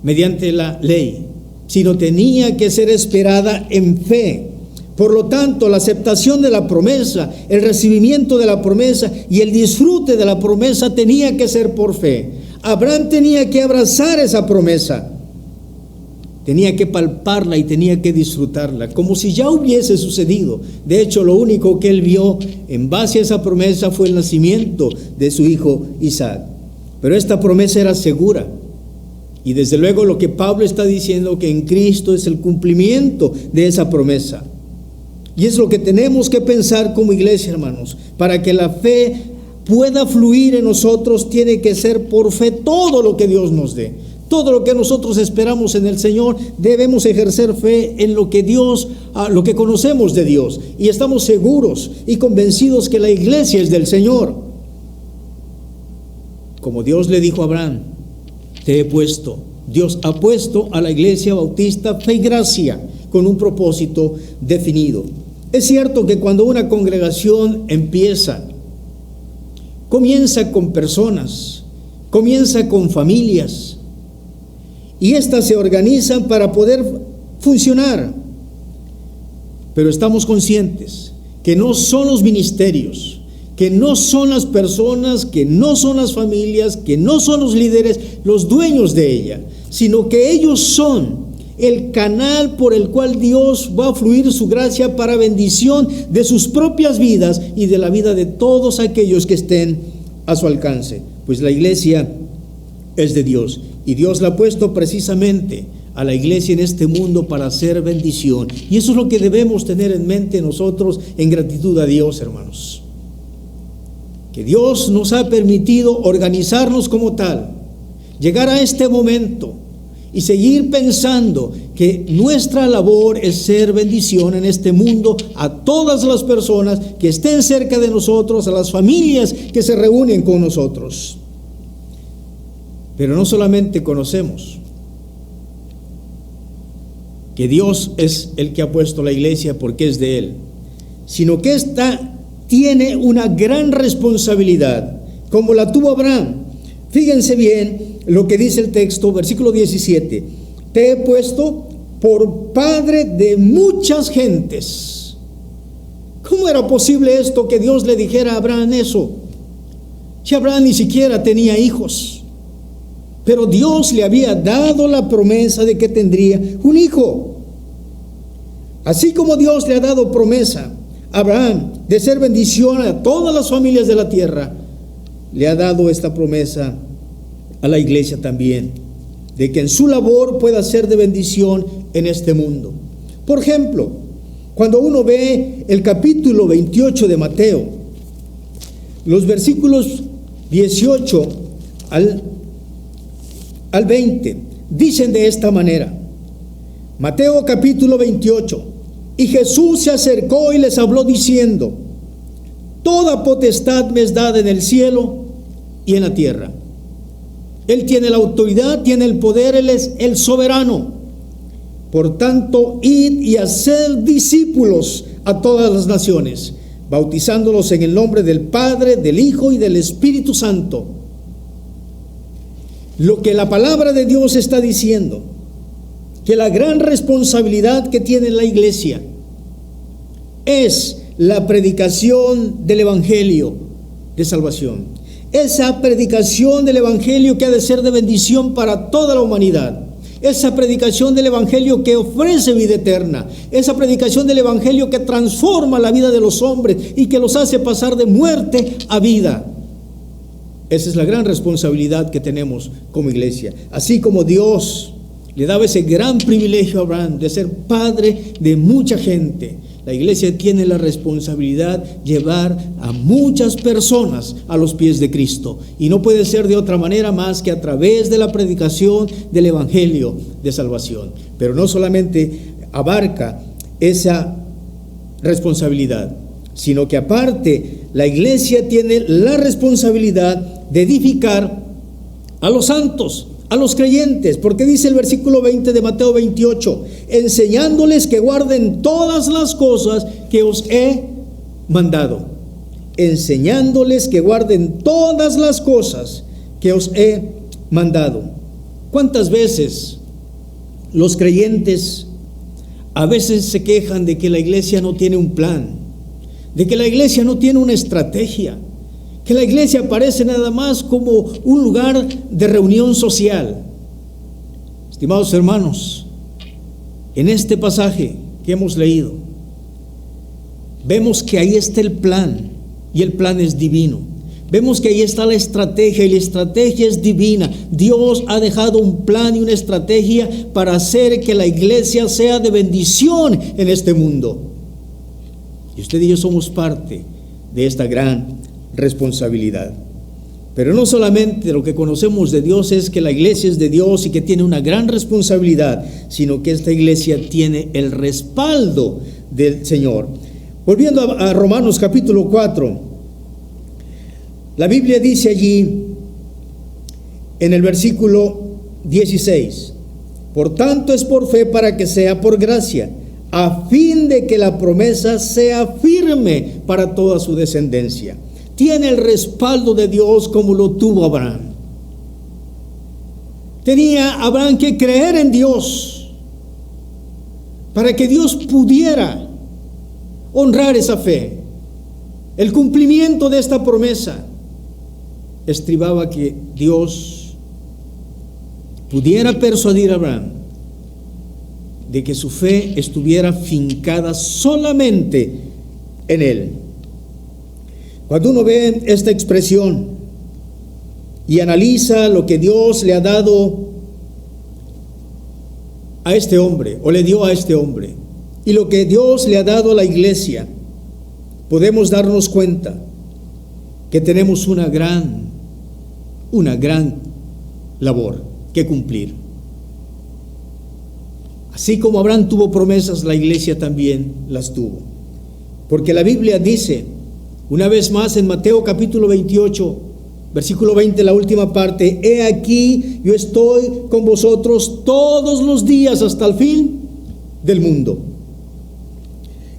mediante la ley, sino tenía que ser esperada en fe. Por lo tanto, la aceptación de la promesa, el recibimiento de la promesa y el disfrute de la promesa tenía que ser por fe. Abraham tenía que abrazar esa promesa, tenía que palparla y tenía que disfrutarla, como si ya hubiese sucedido. De hecho, lo único que él vio en base a esa promesa fue el nacimiento de su hijo Isaac. Pero esta promesa era segura. Y desde luego lo que Pablo está diciendo, que en Cristo es el cumplimiento de esa promesa. Y es lo que tenemos que pensar como iglesia, hermanos. Para que la fe pueda fluir en nosotros, tiene que ser por fe todo lo que Dios nos dé. Todo lo que nosotros esperamos en el Señor, debemos ejercer fe en lo que Dios, lo que conocemos de Dios. Y estamos seguros y convencidos que la iglesia es del Señor. Como Dios le dijo a Abraham, te he puesto. Dios ha puesto a la Iglesia Bautista Fe y Gracia con un propósito definido. Es cierto que cuando una congregación comienza con personas, comienza con familias, y éstas se organizan para poder funcionar. Pero estamos conscientes que no son los ministerios, que no son las personas, que no son las familias, que no son los líderes los dueños de ella, sino que ellos son el canal por el cual Dios va a fluir su gracia para bendición de sus propias vidas y de la vida de todos aquellos que estén a su alcance. Pues la iglesia es de Dios y Dios la ha puesto precisamente a la iglesia en este mundo para hacer bendición. Y eso es lo que debemos tener en mente nosotros en gratitud a Dios, hermanos. Que Dios nos ha permitido organizarnos como tal, llegar a este momento y seguir pensando que nuestra labor es ser bendición en este mundo a todas las personas que estén cerca de nosotros, a las familias que se reúnen con nosotros. Pero no solamente conocemos que Dios es el que ha puesto la iglesia porque es de Él, sino que esta tiene una gran responsabilidad, como la tuvo Abraham. Fíjense bien lo que dice el texto, versículo 17. Te he puesto por padre de muchas gentes. ¿Cómo era posible esto, que Dios le dijera a Abraham eso? Si Abraham ni siquiera tenía hijos, pero Dios le había dado la promesa de que tendría un hijo. Así como Dios le ha dado promesa a Abraham de ser bendición a todas las familias de la tierra, le ha dado esta promesa a la iglesia también, de que en su labor pueda ser de bendición en este mundo. Por ejemplo, cuando uno ve el capítulo 28 de Mateo, los versículos 18 al 20, dicen de esta manera. Mateo capítulo 28. Y Jesús se acercó y les habló diciendo: toda potestad me es dada en el cielo y en la tierra. Él tiene la autoridad, tiene el poder, Él es el soberano. Por tanto, id y haced discípulos a todas las naciones, bautizándolos en el nombre del Padre, del Hijo y del Espíritu Santo. Lo que la palabra de Dios está diciendo, que la gran responsabilidad que tiene la iglesia es la predicación del Evangelio de salvación. Esa predicación del Evangelio que ha de ser de bendición para toda la humanidad. Esa predicación del Evangelio que ofrece vida eterna. Esa predicación del Evangelio que transforma la vida de los hombres y que los hace pasar de muerte a vida. Esa es la gran responsabilidad que tenemos como iglesia. Así como Dios le daba ese gran privilegio a Abraham de ser padre de mucha gente, la iglesia tiene la responsabilidad de llevar a muchas personas a los pies de Cristo. Y no puede ser de otra manera más que a través de la predicación del Evangelio de salvación. Pero no solamente abarca esa responsabilidad, sino que aparte la iglesia tiene la responsabilidad de edificar a los santos, a los creyentes, porque dice el versículo 20 de Mateo 28, enseñándoles que guarden todas las cosas que os he mandado. Enseñándoles que guarden todas las cosas que os he mandado. ¿Cuántas veces los creyentes a veces se quejan de que la iglesia no tiene un plan, de que la iglesia no tiene una estrategia, que la iglesia parece nada más como un lugar de reunión social. Estimados hermanos, en este pasaje que hemos leído, vemos que ahí está el plan, y el plan es divino. Vemos que ahí está la estrategia, y la estrategia es divina. Dios ha dejado un plan y una estrategia para hacer que la iglesia sea de bendición en este mundo. Y usted y yo somos parte de esta gran responsabilidad. Pero no solamente lo que conocemos de Dios es que la iglesia es de Dios y que tiene una gran responsabilidad, sino que esta iglesia tiene el respaldo del Señor. Volviendo a Romanos capítulo 4, la Biblia dice allí en el versículo 16: por tanto es por fe para que sea por gracia, a fin de que la promesa sea firme para toda su descendencia. Tiene el respaldo de Dios como lo tuvo Abraham. Tenía Abraham que creer en Dios para que Dios pudiera honrar esa fe. El cumplimiento de esta promesa estribaba que Dios pudiera persuadir a Abraham de que su fe estuviera fincada solamente en él. Cuando uno ve esta expresión y analiza lo que Dios le ha dado a este hombre, o le dio a este hombre, y lo que Dios le ha dado a la iglesia, podemos darnos cuenta que tenemos una gran labor que cumplir. Así como Abraham tuvo promesas, la iglesia también las tuvo. Porque la Biblia dice, una vez más en Mateo capítulo 28, versículo 20, la última parte: he aquí, yo estoy con vosotros todos los días hasta el fin del mundo.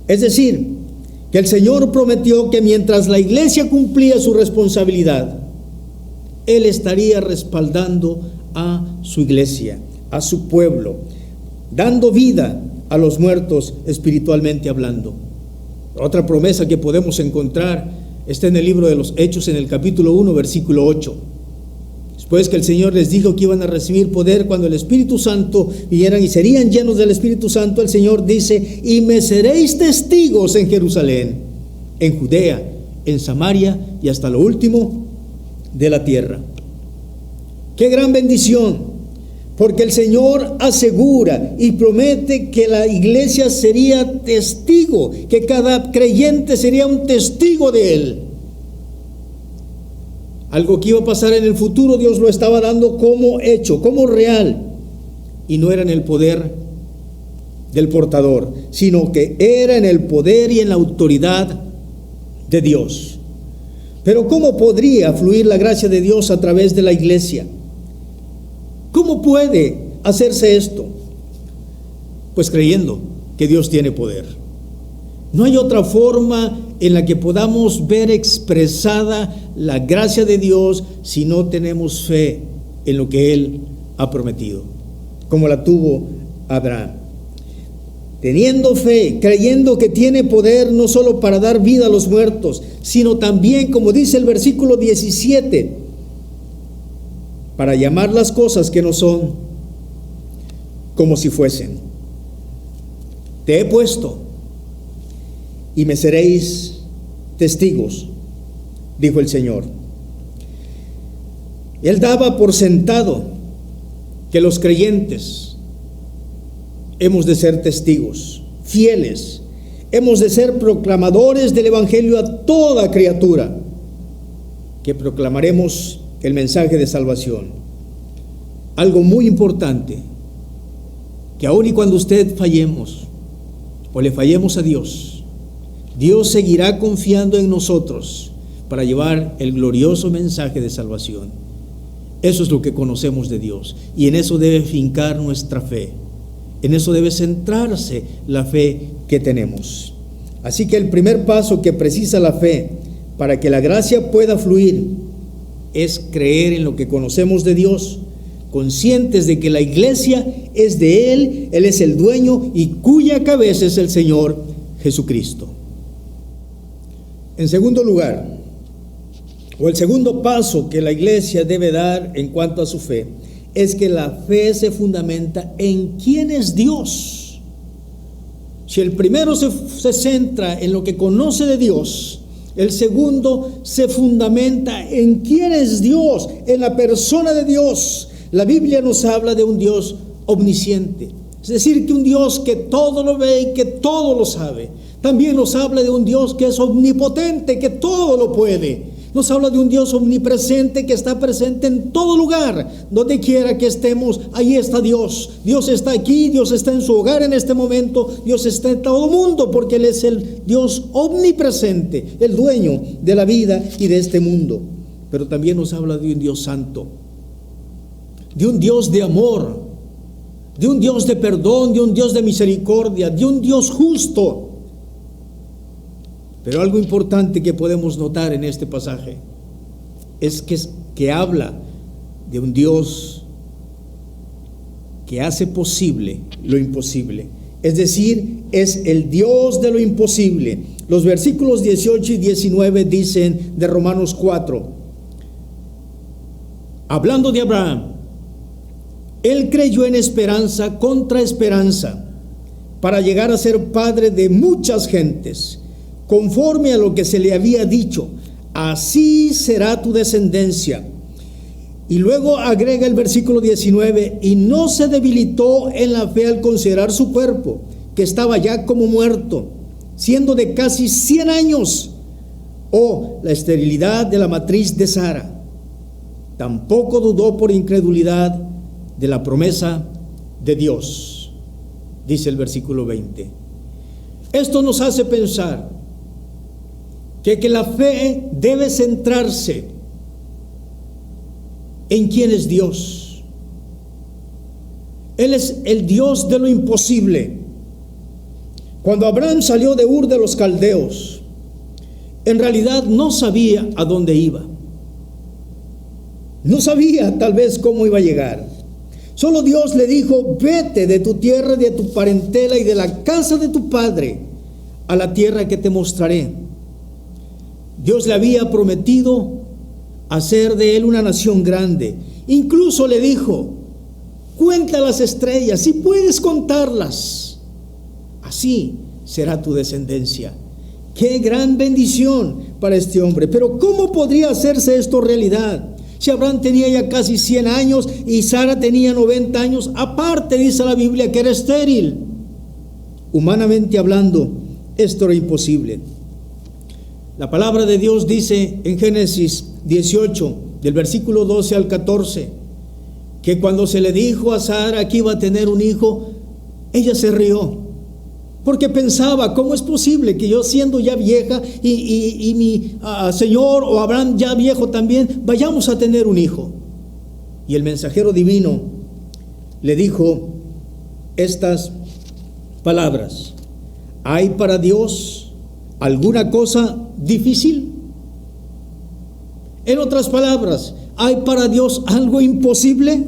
Es decir, que el Señor prometió que mientras la iglesia cumplía su responsabilidad, Él estaría respaldando a su iglesia, a su pueblo, dando vida a los muertos espiritualmente hablando. Otra promesa que podemos encontrar está en el libro de los Hechos, en el capítulo 1, versículo 8. Después que el Señor les dijo que iban a recibir poder cuando el Espíritu Santo vieran y serían llenos del Espíritu Santo, el Señor dice: y me seréis testigos en Jerusalén, en Judea, en Samaria y hasta lo último de la tierra. ¡Qué gran bendición! Porque el Señor asegura y promete que la iglesia sería testigo, que cada creyente sería un testigo de Él. Algo que iba a pasar en el futuro, Dios lo estaba dando como hecho, como real. Y no era en el poder del portador, sino que era en el poder y en la autoridad de Dios. Pero ¿cómo podría fluir la gracia de Dios a través de la iglesia? ¿Cómo puede hacerse esto? Pues creyendo que Dios tiene poder. No hay otra forma en la que podamos ver expresada la gracia de Dios si no tenemos fe en lo que Él ha prometido, como la tuvo Abraham. Teniendo fe, creyendo que tiene poder no solo para dar vida a los muertos, sino también, como dice el versículo 17, para llamar las cosas que no son como si fuesen. Te he puesto y me seréis testigos, dijo el Señor. Él daba por sentado que los creyentes hemos de ser testigos, fieles, hemos de ser proclamadores del Evangelio a toda criatura, que proclamaremos el mensaje de salvación. Algo muy importante, que aun y cuando usted fallemos o le fallemos a Dios, Dios seguirá confiando en nosotros para llevar el glorioso mensaje de salvación. Eso es lo que conocemos de Dios, y en eso debe fincar nuestra fe, en eso debe centrarse la fe que tenemos. Así que el primer paso que precisa la fe para que la gracia pueda fluir es creer en lo que conocemos de Dios, conscientes de que la iglesia es de Él, Él es el dueño y cuya cabeza es el Señor Jesucristo. En segundo lugar, o el segundo paso que la iglesia debe dar en cuanto a su fe, es que la fe se fundamenta en quién es Dios. Si el primero se centra en lo que conoce de Dios, el segundo se fundamenta en quién es Dios, en la persona de Dios. La Biblia nos habla de un Dios omnisciente, es decir, que un Dios que todo lo ve y que todo lo sabe. También nos habla de un Dios que es omnipotente, que todo lo puede. Nos habla de un Dios omnipresente que está presente en todo lugar, donde quiera que estemos, ahí está Dios. Dios está aquí, Dios está en su hogar en este momento, Dios está en todo mundo, porque Él es el Dios omnipresente, el dueño de la vida y de este mundo. Pero también nos habla de un Dios santo, de un Dios de amor, de un Dios de perdón, de un Dios de misericordia, de un Dios justo. Pero algo importante que podemos notar en este pasaje es que habla de un Dios que hace posible lo imposible. Es decir, es el Dios de lo imposible. Los versículos 18 y 19 dicen de Romanos 4, hablando de Abraham, él creyó en esperanza contra esperanza, para llegar a ser padre de muchas gentes, conforme a lo que se le había dicho, así será tu descendencia. Y luego agrega el versículo 19, y no se debilitó en la fe al considerar su cuerpo, que estaba ya como muerto, siendo de casi 100 años, o la esterilidad de la matriz de Sara. Tampoco dudó por incredulidad de la promesa de Dios, dice el versículo 20. Esto nos hace pensar que la fe debe centrarse en quién es Dios. Él es el Dios de lo imposible. Cuando Abraham salió de Ur de los Caldeos, en realidad no sabía a dónde iba. No sabía tal vez cómo iba a llegar. Solo Dios le dijo, vete de tu tierra, de tu parentela y de la casa de tu padre a la tierra que te mostraré. Dios le había prometido hacer de él una nación grande. Incluso le dijo, cuenta las estrellas, si puedes contarlas, así será tu descendencia. Qué gran bendición para este hombre. Pero ¿cómo podría hacerse esto realidad? Si Abraham tenía ya casi 100 años y Sara tenía 90 años, aparte dice la Biblia que era estéril. Humanamente hablando, esto era imposible. La palabra de Dios dice en Génesis 18, del versículo 12 al 14, que cuando se le dijo a Sara que iba a tener un hijo, ella se rió, porque pensaba, ¿cómo es posible que yo siendo ya vieja y mi señor o Abraham ya viejo también, vayamos a tener un hijo? Y el mensajero divino le dijo estas palabras: ¿hay para Dios alguna cosa difícil? En otras palabras, ¿hay para Dios algo imposible?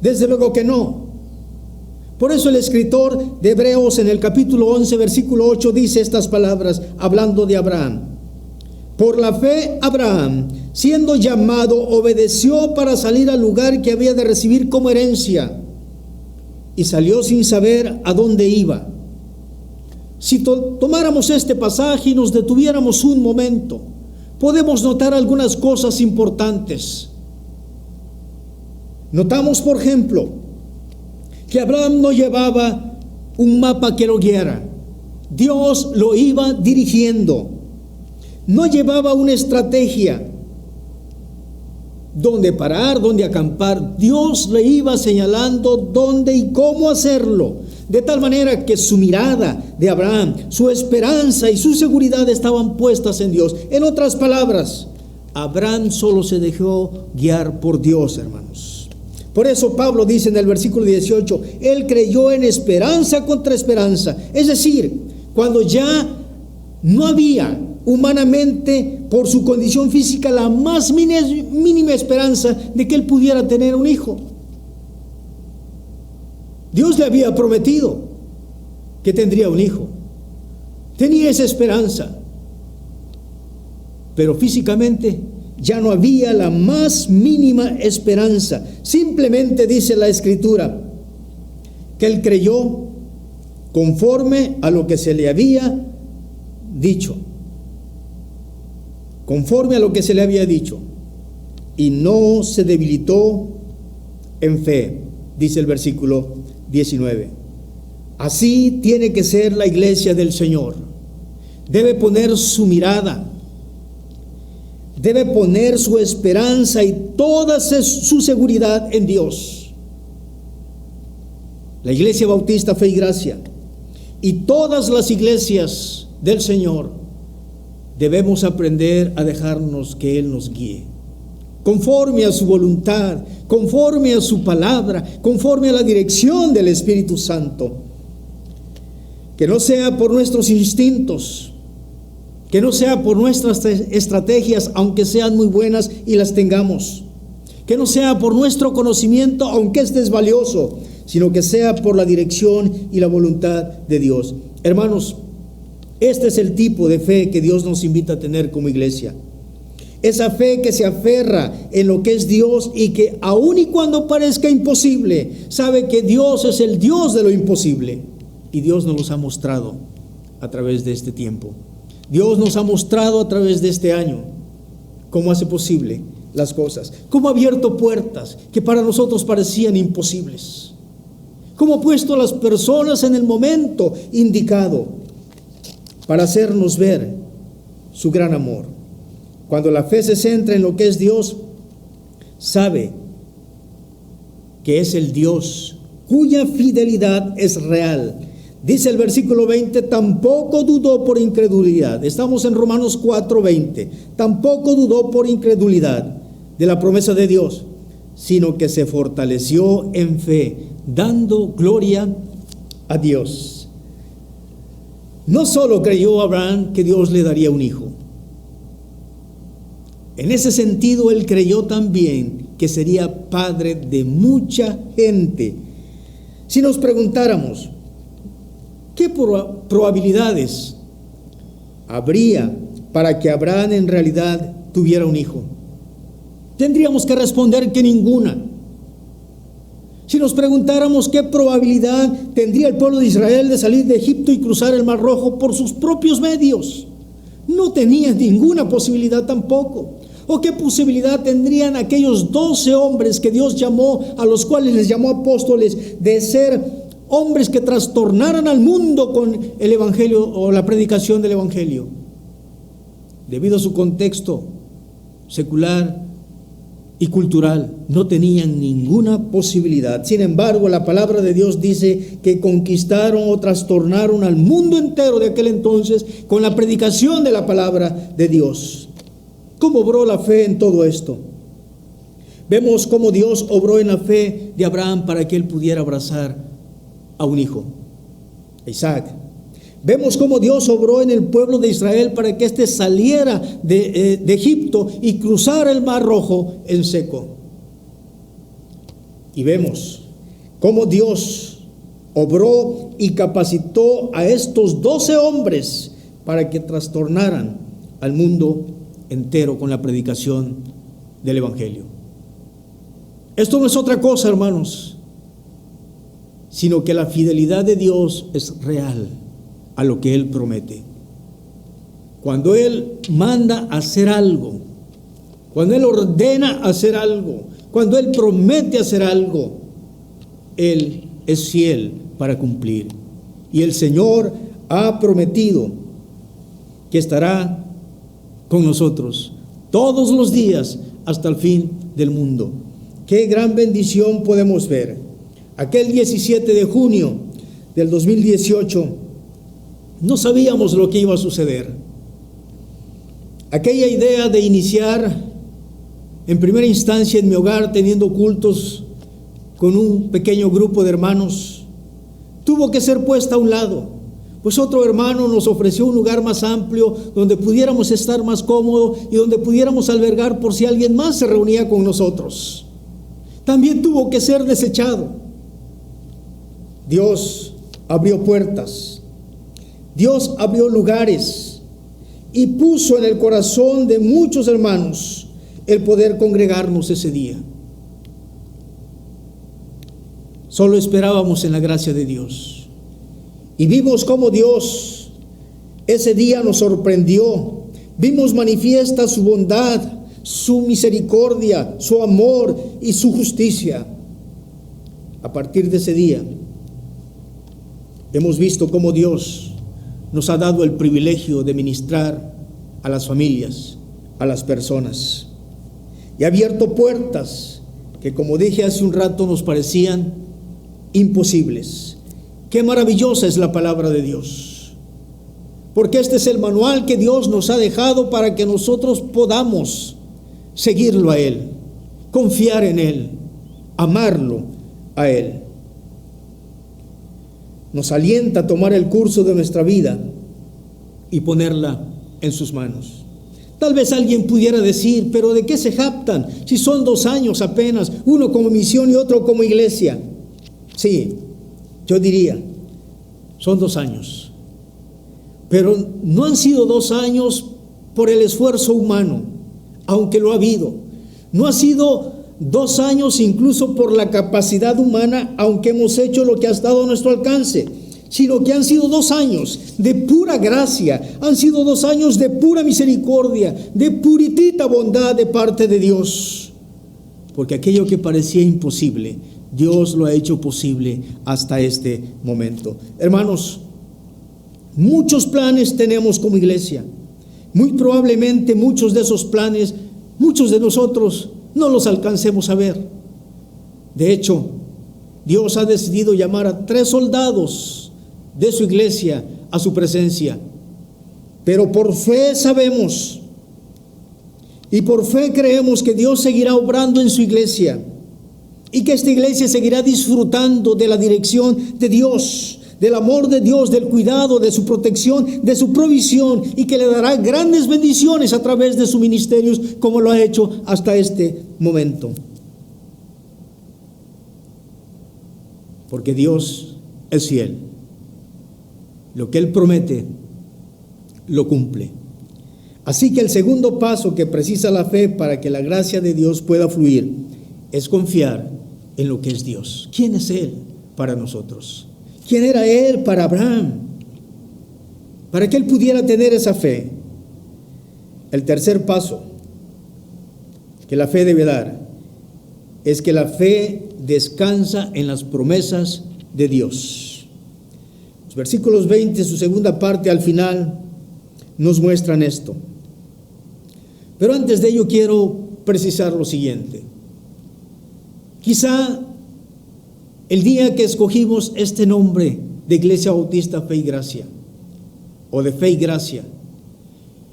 Desde luego que no. Por eso el escritor de Hebreos en el capítulo 11, versículo 8 dice estas palabras, hablando de Abraham. Por la fe, Abraham, siendo llamado, obedeció para salir al lugar que había de recibir como herencia, y salió sin saber a dónde iba. Si tomáramos este pasaje y nos detuviéramos un momento, podemos notar algunas cosas importantes. Notamos, por ejemplo, que Abraham no llevaba un mapa que lo guiara. Dios lo iba dirigiendo. No llevaba una estrategia. Dónde parar, dónde acampar. Dios le iba señalando dónde y cómo hacerlo. De tal manera que su mirada de Abraham, su esperanza y su seguridad estaban puestas en Dios. En otras palabras, Abraham solo se dejó guiar por Dios, hermanos. Por eso Pablo dice en el versículo 18, él creyó en esperanza contra esperanza. Es decir, cuando ya no había humanamente, por su condición física, la más mínima esperanza de que él pudiera tener un hijo. Dios le había prometido que tendría un hijo. Tenía esa esperanza. Pero físicamente ya no había la más mínima esperanza. Simplemente dice la Escritura que él creyó conforme a lo que se le había dicho. Conforme a lo que se le había dicho. Y no se debilitó en fe, dice el versículo 19. Así tiene que ser la iglesia del Señor. Debe poner su mirada, debe poner su esperanza y toda su seguridad en Dios. La Iglesia Bautista Fe y Gracia y todas las iglesias del Señor debemos aprender a dejarnos que Él nos guíe, conforme a su voluntad, conforme a su palabra, conforme a la dirección del Espíritu Santo. Que no sea por nuestros instintos, que no sea por nuestras estrategias, aunque sean muy buenas y las tengamos. Que no sea por nuestro conocimiento, aunque este es valioso, sino que sea por la dirección y la voluntad de Dios. Hermanos, este es el tipo de fe que Dios nos invita a tener como iglesia. Esa fe que se aferra en lo que es Dios y que aun y cuando parezca imposible, sabe que Dios es el Dios de lo imposible. Y Dios nos los ha mostrado a través de este tiempo. Dios nos ha mostrado a través de este año cómo hace posible las cosas, cómo ha abierto puertas que para nosotros parecían imposibles, cómo ha puesto a las personas en el momento indicado para hacernos ver su gran amor. Cuando la fe se centra en lo que es Dios, sabe que es el Dios cuya fidelidad es real. Dice el versículo 20, tampoco dudó por incredulidad. Estamos en Romanos 4:20. Tampoco dudó por incredulidad de la promesa de Dios, sino que se fortaleció en fe, dando gloria a Dios. No solo creyó Abraham que Dios le daría un hijo. En ese sentido, él creyó también que sería padre de mucha gente. Si nos preguntáramos, ¿qué probabilidades habría para que Abraham en realidad tuviera un hijo? Tendríamos que responder que ninguna. Si nos preguntáramos qué probabilidad tendría el pueblo de Israel de salir de Egipto y cruzar el Mar Rojo por sus propios medios, no tenían ninguna posibilidad tampoco. ¿O qué posibilidad tendrían aquellos 12 hombres que Dios llamó, a los cuales les llamó apóstoles, de ser hombres que trastornaran al mundo con el evangelio o la predicación del evangelio? Debido a su contexto secular y cultural, no tenían ninguna posibilidad. Sin embargo, la palabra de Dios dice que conquistaron o trastornaron al mundo entero de aquel entonces con la predicación de la palabra de Dios. ¿Cómo obró la fe en todo esto? Vemos cómo Dios obró en la fe de Abraham para que él pudiera abrazar a un hijo, Isaac. Vemos cómo Dios obró en el pueblo de Israel para que éste saliera de Egipto y cruzara el Mar Rojo en seco. Y vemos cómo Dios obró y capacitó a estos 12 hombres para que trastornaran al mundo entero con la predicación del evangelio. Esto no es otra cosa, hermanos, sino que la fidelidad de Dios es real a lo que Él promete. Cuando Él manda hacer algo, cuando Él ordena hacer algo, cuando Él promete hacer algo, Él es fiel para cumplir. Y el Señor ha prometido que estará con nosotros todos los días hasta el fin del mundo. Qué gran bendición podemos ver. Aquel 17 de junio del 2018 no sabíamos lo que iba a suceder. Aquella idea de iniciar en primera instancia en mi hogar teniendo cultos con un pequeño grupo de hermanos tuvo que ser puesta a un lado, pues otro hermano nos ofreció un lugar más amplio donde pudiéramos estar más cómodos y donde pudiéramos albergar por si alguien más se reunía con nosotros. También tuvo que ser desechado. Dios abrió puertas, Dios abrió lugares y puso en el corazón de muchos hermanos el poder congregarnos ese día. Solo esperábamos en la gracia de Dios y vimos cómo Dios ese día nos sorprendió. Vimos manifiesta su bondad, su misericordia, su amor y su justicia. A partir de ese día hemos visto cómo Dios nos ha dado el privilegio de ministrar a las familias, a las personas, y ha abierto puertas que, como dije hace un rato, nos parecían imposibles. Qué maravillosa es la palabra de Dios, porque este es el manual que Dios nos ha dejado para que nosotros podamos seguirlo a Él, confiar en Él, amarlo a Él. Nos alienta a tomar el curso de nuestra vida y ponerla en sus manos. Tal vez alguien pudiera decir, pero ¿de qué se jactan si son 2 años apenas, uno como misión y otro como iglesia? Sí, yo diría, son 2 años, pero no han sido 2 años por el esfuerzo humano, aunque lo ha habido. No ha sido 2 años incluso por la capacidad humana, aunque hemos hecho lo que ha estado a nuestro alcance, sino que han sido 2 años de pura gracia, han sido 2 años de pura misericordia, de puritita bondad de parte de Dios, porque aquello que parecía imposible, Dios lo ha hecho posible hasta este momento. Hermanos, muchos planes tenemos como iglesia. Muy probablemente muchos de esos planes, muchos de nosotros no los alcancemos a ver. De hecho, Dios ha decidido llamar a 3 soldados de su iglesia a su presencia. Pero por fe sabemos y por fe creemos que Dios seguirá obrando en su iglesia y que esta iglesia seguirá disfrutando de la dirección de Dios, del amor de Dios, del cuidado, de su protección, de su provisión, y que le dará grandes bendiciones a través de sus ministerios, como lo ha hecho hasta este momento. Porque Dios es fiel. Lo que Él promete, lo cumple. Así que el segundo paso que precisa la fe para que la gracia de Dios pueda fluir es confiar en lo que es Dios. ¿Quién es Él para nosotros? ¿Quién era Él para Abraham? Para que él pudiera tener esa fe. El tercer paso que la fe debe dar es que la fe descansa en las promesas de Dios. Los versículos 20, su segunda parte al final, nos muestran esto. Pero antes de ello quiero precisar lo siguiente. Quizá el día que escogimos este nombre de Iglesia Bautista Fe y Gracia, o de Fe y Gracia,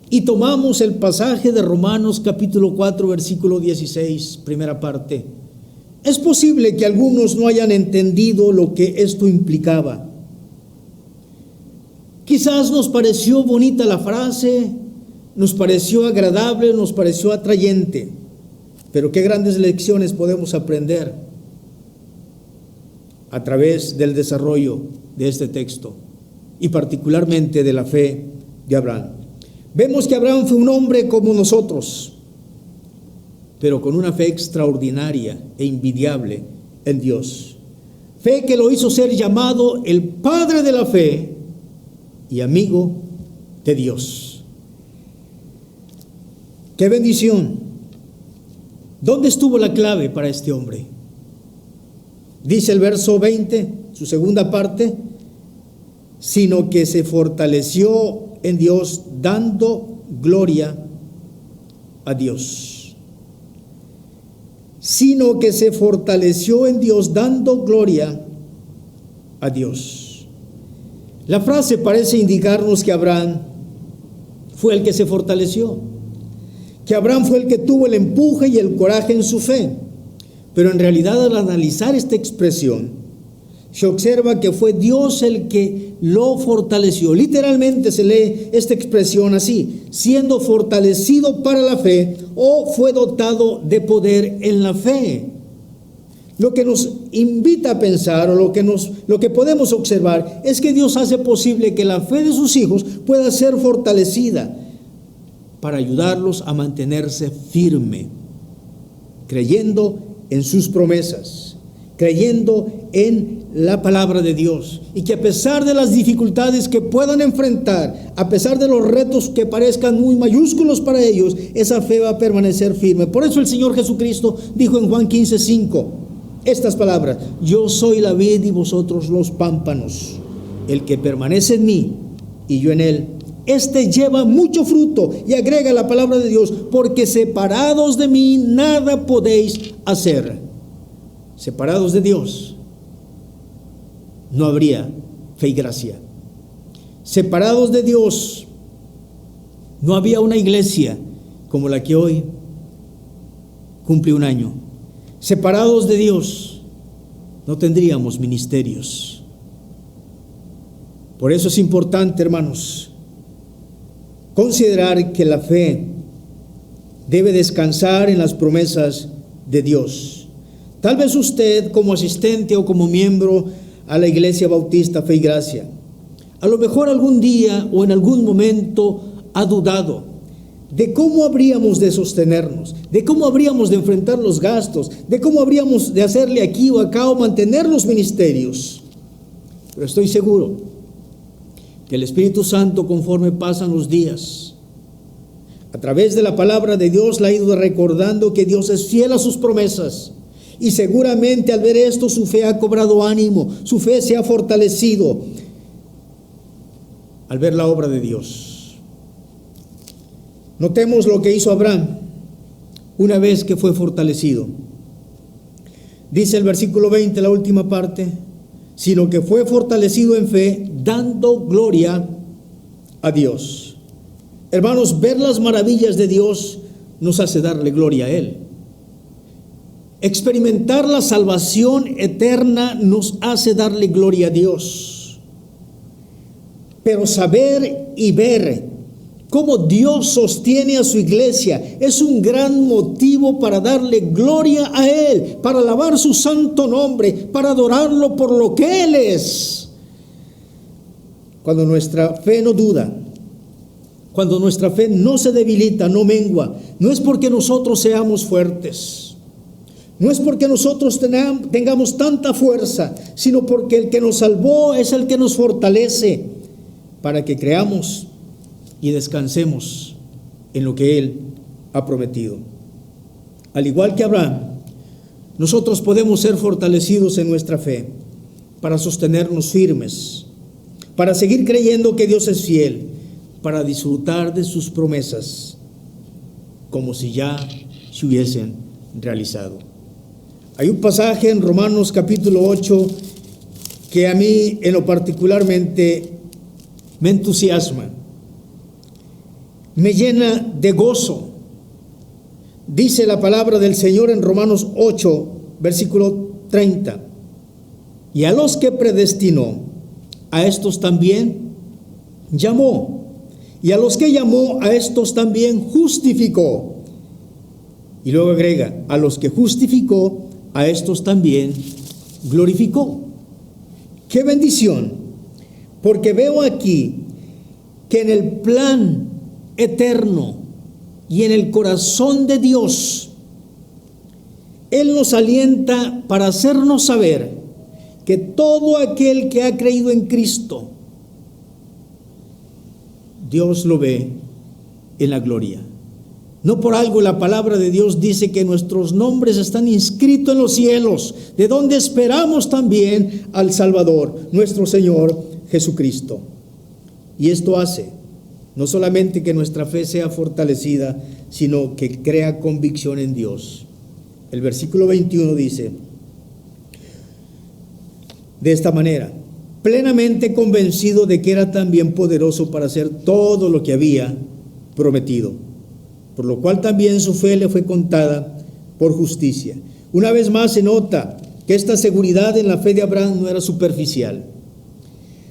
y tomamos el pasaje de Romanos capítulo 4, versículo 16, primera parte, es posible que algunos no hayan entendido lo que esto implicaba. Quizás nos pareció bonita la frase, nos pareció agradable, nos pareció atrayente, pero qué grandes lecciones podemos aprender a través del desarrollo de este texto y particularmente de la fe de Abraham. Vemos que Abraham fue un hombre como nosotros, pero con una fe extraordinaria e envidiable en Dios. Fe que lo hizo ser llamado el padre de la fe y amigo de Dios. ¡Qué bendición! ¿Dónde estuvo la clave para este hombre? Dice el verso 20, su segunda parte, sino que se fortaleció en Dios dando gloria a Dios. Sino que se fortaleció en Dios dando gloria a Dios. La frase parece indicarnos que Abraham fue el que se fortaleció, que Abraham fue el que tuvo el empuje y el coraje en su fe. Pero en realidad, al analizar esta expresión, se observa que fue Dios el que lo fortaleció. Literalmente se lee esta expresión así: siendo fortalecido para la fe, o fue dotado de poder en la fe. lo que nos invita a pensar o lo que podemos observar es que Dios hace posible que la fe de sus hijos pueda ser fortalecida para ayudarlos a mantenerse firme, creyendo en sus promesas, creyendo en la palabra de Dios, y que a pesar de las dificultades que puedan enfrentar, a pesar de los retos que parezcan muy mayúsculos para ellos, esa fe va a permanecer firme. Por eso el Señor Jesucristo dijo en Juan 15:5 estas palabras: yo soy la vid y vosotros los pámpanos. El que permanece en mí y yo en él, este lleva mucho fruto. Y agrega la palabra de Dios: porque separados de mí nada podéis hacer. Separados de Dios no habría fe y gracia. Separados de Dios no había una iglesia como la que hoy cumple un año. Separados de Dios no tendríamos ministerios. Por eso es importante, hermanos, considerar que la fe debe descansar en las promesas de Dios. Tal vez usted, como asistente o como miembro a la Iglesia Bautista Fe y Gracia, a lo mejor algún día o en algún momento ha dudado de cómo habríamos de sostenernos, de cómo habríamos de enfrentar los gastos, de cómo habríamos de hacerle aquí o acá o mantener los ministerios. Pero estoy seguro que el Espíritu Santo, conforme pasan los días, a través de la palabra de Dios, le ha ido recordando que Dios es fiel a sus promesas. Y seguramente al ver esto su fe ha cobrado ánimo, su fe se ha fortalecido al ver la obra de Dios. Notemos lo que hizo Abraham una vez que fue fortalecido. Dice el versículo 20, la última parte: sino que fue fortalecido en fe, dando gloria a Dios. Hermanos, ver las maravillas de Dios nos hace darle gloria a Él. Experimentar la salvación eterna nos hace darle gloria a Dios. Pero saber y ver cómo Dios sostiene a su iglesia es un gran motivo para darle gloria a Él, para alabar su santo nombre, para adorarlo por lo que Él es. Cuando nuestra fe no duda, cuando nuestra fe no se debilita, no mengua, no es porque nosotros seamos fuertes, no es porque nosotros tengamos tanta fuerza, sino porque el que nos salvó es el que nos fortalece para que creamos y descansemos en lo que Él ha prometido. Al igual que Abraham, nosotros podemos ser fortalecidos en nuestra fe para sostenernos firmes, para seguir creyendo que Dios es fiel, para disfrutar de sus promesas como si ya se hubiesen realizado. Hay un pasaje en Romanos capítulo 8 que a mí en lo particularmente me entusiasma, me llena de gozo. Dice la palabra del Señor en Romanos 8, versículo 30: y a los que predestinó, a estos también llamó, y a los que llamó, a estos también justificó. Y luego agrega: a los que justificó, a estos también glorificó. ¡Qué bendición! Porque veo aquí que en el plan eterno y en el corazón de Dios, Él nos alienta para hacernos saber que todo aquel que ha creído en Cristo, Dios lo ve en la gloria. No por algo la palabra de Dios dice que nuestros nombres están inscritos en los cielos, de donde esperamos también al Salvador, nuestro Señor Jesucristo. Y esto hace no solamente que nuestra fe sea fortalecida, sino que crea convicción en Dios. El versículo 21 dice de esta manera: plenamente convencido de que era también poderoso para hacer todo lo que había prometido, por lo cual también su fe le fue contada por justicia. Una vez más se nota que esta seguridad en la fe de Abraham no era superficial,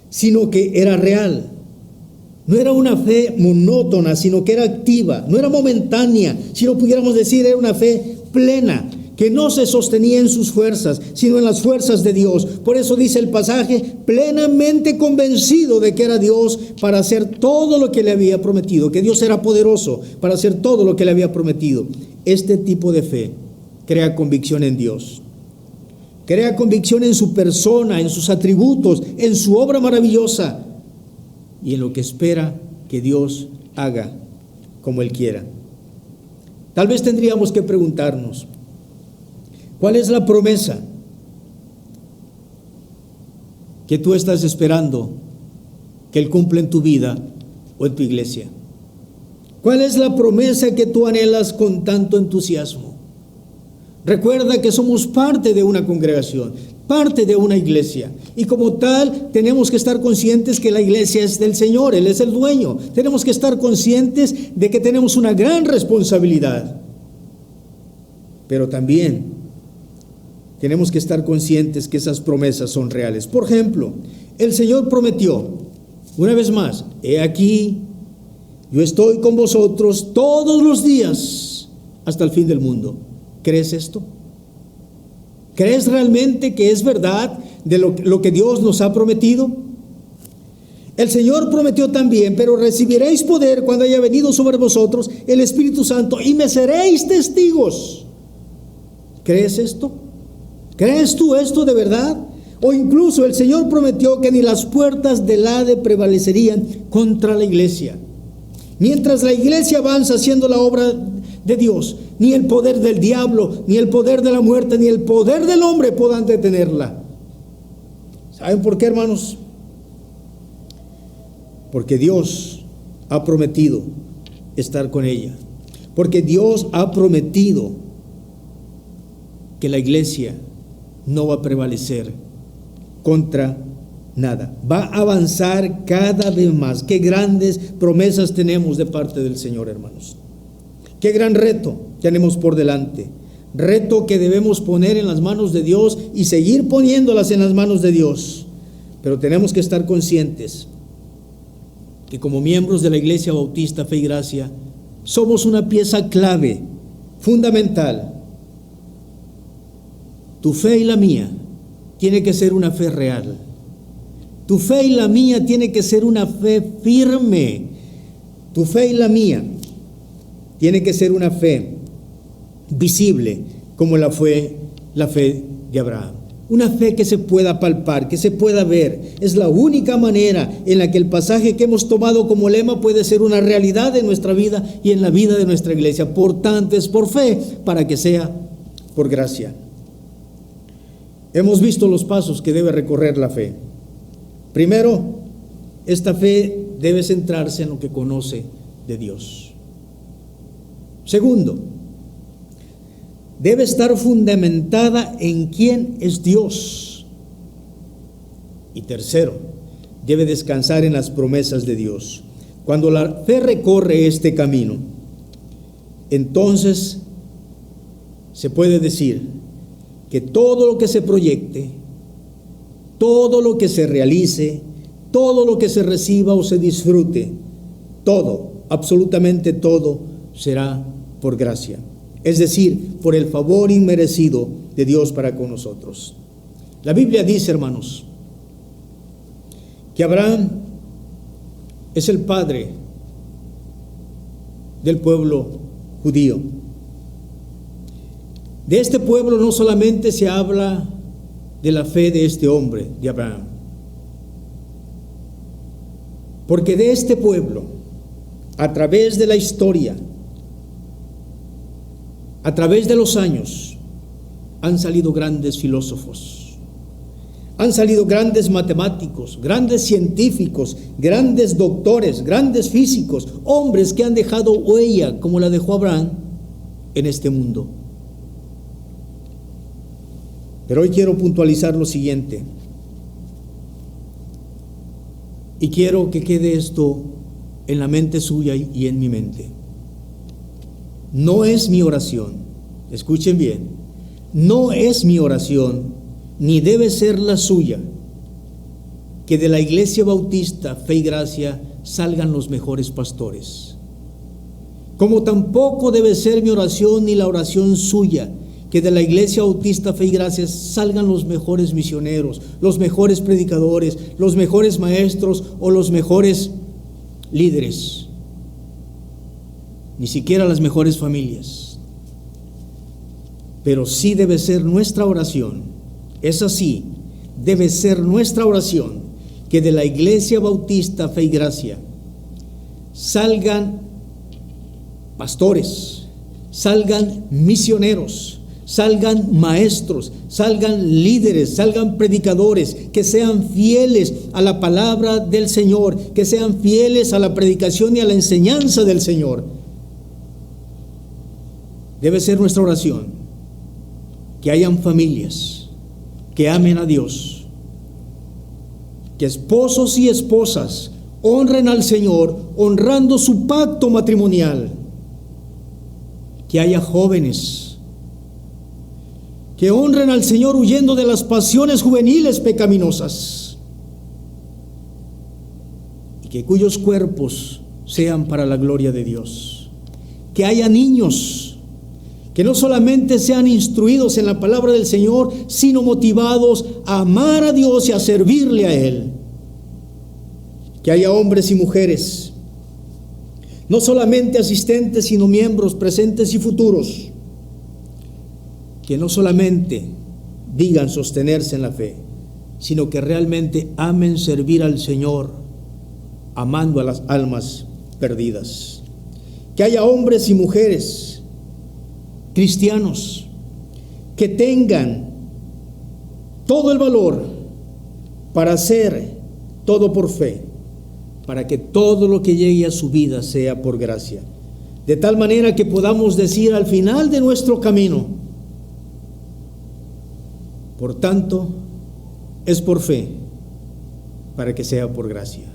sino que era real. No era una fe monótona, sino que era activa. No era momentánea, sino pudiéramos decir era una fe plena, que no se sostenía en sus fuerzas, sino en las fuerzas de Dios. Por eso dice el pasaje, plenamente convencido de que era Dios para hacer todo lo que le había prometido, que Dios era poderoso para hacer todo lo que le había prometido. Este tipo de fe crea convicción en Dios, crea convicción en su persona, en sus atributos, en su obra maravillosa y en lo que espera que Dios haga como Él quiera. Tal vez tendríamos que preguntarnos, ¿cuál es la promesa que tú estás esperando que Él cumpla en tu vida o en tu iglesia? ¿Cuál es la promesa que tú anhelas con tanto entusiasmo? Recuerda que somos parte de una congregación, parte de una iglesia, y como tal tenemos que estar conscientes que la iglesia es del Señor, Él es el dueño. Tenemos que estar conscientes de que tenemos una gran responsabilidad, pero también tenemos que estar conscientes que esas promesas son reales. Por ejemplo, el Señor prometió, una vez más, he aquí, yo estoy con vosotros todos los días hasta el fin del mundo. ¿Crees esto? ¿Crees realmente que es verdad de lo que Dios nos ha prometido? El Señor prometió también, pero recibiréis poder cuando haya venido sobre vosotros el Espíritu Santo y me seréis testigos. ¿Crees esto? ¿Crees tú esto de verdad? O incluso el Señor prometió que ni las puertas del Hades prevalecerían contra la iglesia. Mientras la iglesia avanza haciendo la obra de Dios, ni el poder del diablo, ni el poder de la muerte, ni el poder del hombre podrán detenerla. ¿Saben por qué, hermanos? Porque Dios ha prometido estar con ella. Porque Dios ha prometido que la iglesia no va a prevalecer contra nada. Va a avanzar cada vez más. Qué grandes promesas tenemos de parte del Señor, hermanos. Qué gran reto tenemos por delante. Reto que debemos poner en las manos de Dios y seguir poniéndolas en las manos de Dios. Pero tenemos que estar conscientes que como miembros de la Iglesia Bautista Fe y Gracia somos una pieza clave, fundamental. Tu fe y la mía tiene que ser una fe real. Tu fe y la mía tiene que ser una fe firme. Tu fe y la mía tiene que ser una fe visible, como la fue la fe de Abraham. Una fe que se pueda palpar, que se pueda ver. Es la única manera en la que el pasaje que hemos tomado como lema puede ser una realidad en nuestra vida y en la vida de nuestra iglesia. Por tanto, es por fe, para que sea por gracia. Hemos visto los pasos que debe recorrer la fe. Primero, esta fe debe centrarse en lo que conoce de Dios. Segundo, debe estar fundamentada en quién es Dios. Y tercero, debe descansar en las promesas de Dios. Cuando la fe recorre este camino, entonces se puede decir que todo lo que se proyecte, todo lo que se realice, todo lo que se reciba o se disfrute, todo, absolutamente todo, será por gracia. Es decir, por el favor inmerecido de Dios para con nosotros. La Biblia dice, hermanos, que Abraham es el padre del pueblo judío. De este pueblo no solamente se habla de la fe de este hombre, de Abraham, porque de este pueblo, a través de la historia, a través de los años, han salido grandes filósofos, han salido grandes matemáticos, grandes científicos, grandes doctores, grandes físicos, hombres que han dejado huella como la dejó Abraham en este mundo. Pero hoy quiero puntualizar lo siguiente, y quiero que quede esto en la mente suya y en mi mente. No es mi oración, escuchen bien, no es mi oración, ni debe ser la suya, que de la Iglesia Bautista Fe y Gracia salgan los mejores pastores. Como tampoco debe ser mi oración ni la oración suya, que de la Iglesia Bautista Fe y Gracia salgan los mejores misioneros, los mejores predicadores, los mejores maestros o los mejores líderes, ni siquiera las mejores familias. Pero sí debe ser nuestra oración, es así, debe ser nuestra oración, que de la Iglesia Bautista Fe y Gracia salgan pastores, salgan misioneros, salgan maestros, salgan líderes, salgan predicadores, que sean fieles a la palabra del Señor, que sean fieles a la predicación y a la enseñanza del Señor. Debe ser nuestra oración que hayan familias que amen a Dios, que esposos y esposas honren al Señor honrando su pacto matrimonial, que haya jóvenes que honren al Señor huyendo de las pasiones juveniles pecaminosas, y que cuyos cuerpos sean para la gloria de Dios. Que haya niños que no solamente sean instruidos en la palabra del Señor, sino motivados a amar a Dios y a servirle a Él. Que haya hombres y mujeres, no solamente asistentes, sino miembros presentes y futuros, que no solamente digan sostenerse en la fe, sino que realmente amen servir al Señor, amando a las almas perdidas. Que haya hombres y mujeres cristianos que tengan todo el valor para hacer todo por fe, para que todo lo que llegue a su vida sea por gracia, de tal manera que podamos decir al final de nuestro camino: por tanto, es por fe, para que sea por gracia.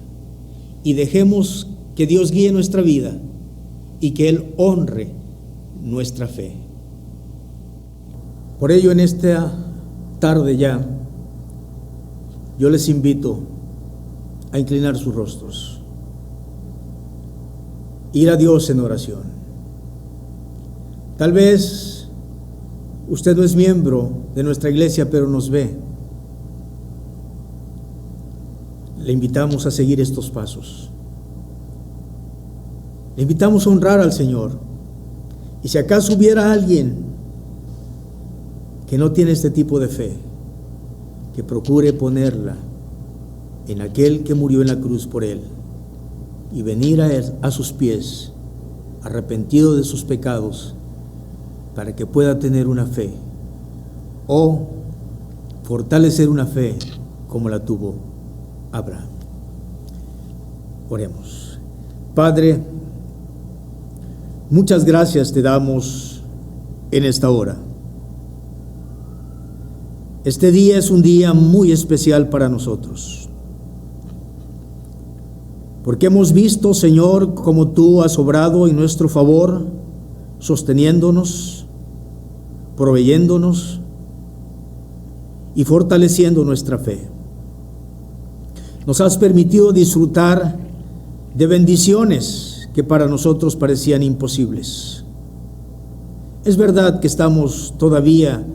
Y dejemos que Dios guíe nuestra vida y que Él honre nuestra fe. Por ello, en esta tarde ya, yo les invito a inclinar sus rostros, ir a Dios en oración. Tal vez usted no es miembro de nuestra iglesia, pero nos ve. Le invitamos a seguir estos pasos. Le invitamos a honrar al Señor. Y si acaso hubiera alguien que no tiene este tipo de fe, que procure ponerla en aquel que murió en la cruz por él y venir a sus pies arrepentido de sus pecados, para que pueda tener una fe o fortalecer una fe como la tuvo Abraham. Oremos. Padre, muchas gracias te damos en esta hora. Este día es un día muy especial para nosotros, porque hemos visto, Señor, cómo tú has obrado en nuestro favor, sosteniéndonos, proveyéndonos y fortaleciendo nuestra fe. Nos has permitido disfrutar de bendiciones que para nosotros parecían imposibles. Es verdad que estamos todavía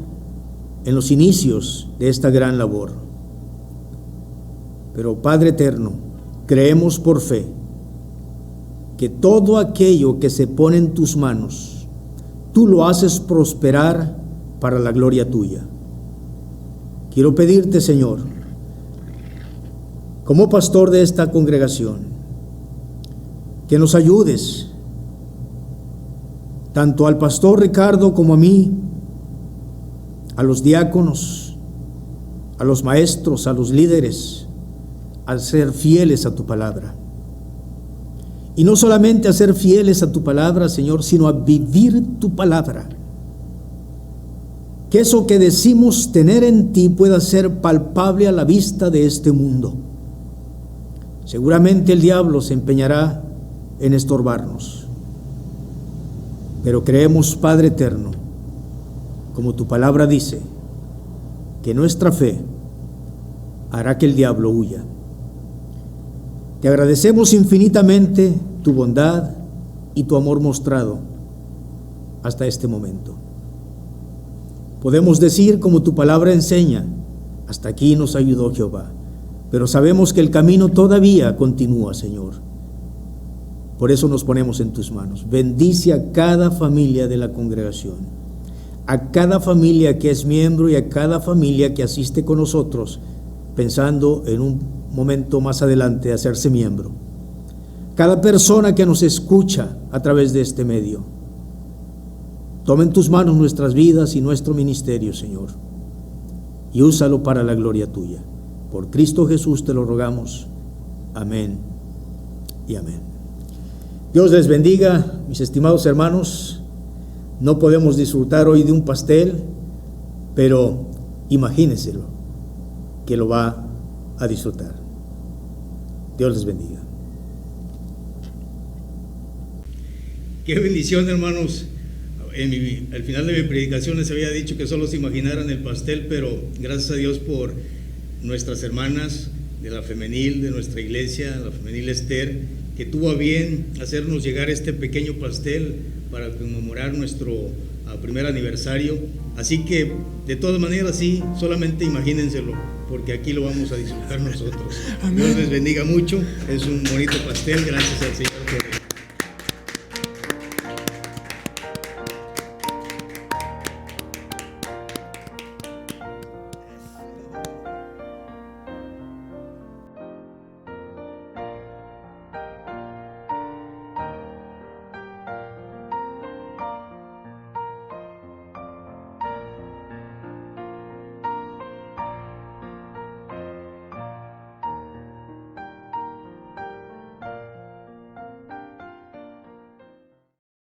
en los inicios de esta gran labor, pero Padre eterno, creemos por fe que todo aquello que se pone en tus manos, tú lo haces prosperar para la gloria tuya. Quiero pedirte, Señor, como pastor de esta congregación, que nos ayudes, tanto al pastor Ricardo como a mí, a los diáconos, a los maestros, a los líderes, a ser fieles a tu palabra. Y no solamente a ser fieles a tu palabra, Señor, sino a vivir tu palabra. Que eso que decimos tener en ti pueda ser palpable a la vista de este mundo. Seguramente el diablo se empeñará en estorbarnos, pero creemos, Padre eterno, como tu palabra dice, que nuestra fe hará que el diablo huya. Te agradecemos infinitamente tu bondad y tu amor mostrado hasta este momento. Podemos decir, como tu palabra enseña, hasta aquí nos ayudó Jehová, pero sabemos que el camino todavía continúa, Señor. Por eso nos ponemos en tus manos. Bendice a cada familia de la congregación, a cada familia que es miembro y a cada familia que asiste con nosotros, pensando en un momento más adelante hacerse miembro. Cada persona que nos escucha a través de este medio, toma en tus manos nuestras vidas y nuestro ministerio, Señor, y úsalo para la gloria tuya. Por Cristo Jesús te lo rogamos. Amén y amén. Dios les bendiga, mis estimados hermanos. No podemos disfrutar hoy de un pastel, pero imagínenselo que lo va a disfrutar. Dios les bendiga. Qué bendición, hermanos. Al final de mi predicación les había dicho que solo se imaginaran el pastel, pero gracias a Dios por nuestras hermanas de la femenil, de nuestra iglesia, la femenil Esther, que tuvo a bien hacernos llegar este pequeño pastel para conmemorar nuestro primer aniversario. Así que, de todas maneras, sí, solamente imagínenselo, porque aquí lo vamos a disfrutar nosotros. Dios les bendiga mucho. Es un bonito pastel, gracias al Señor por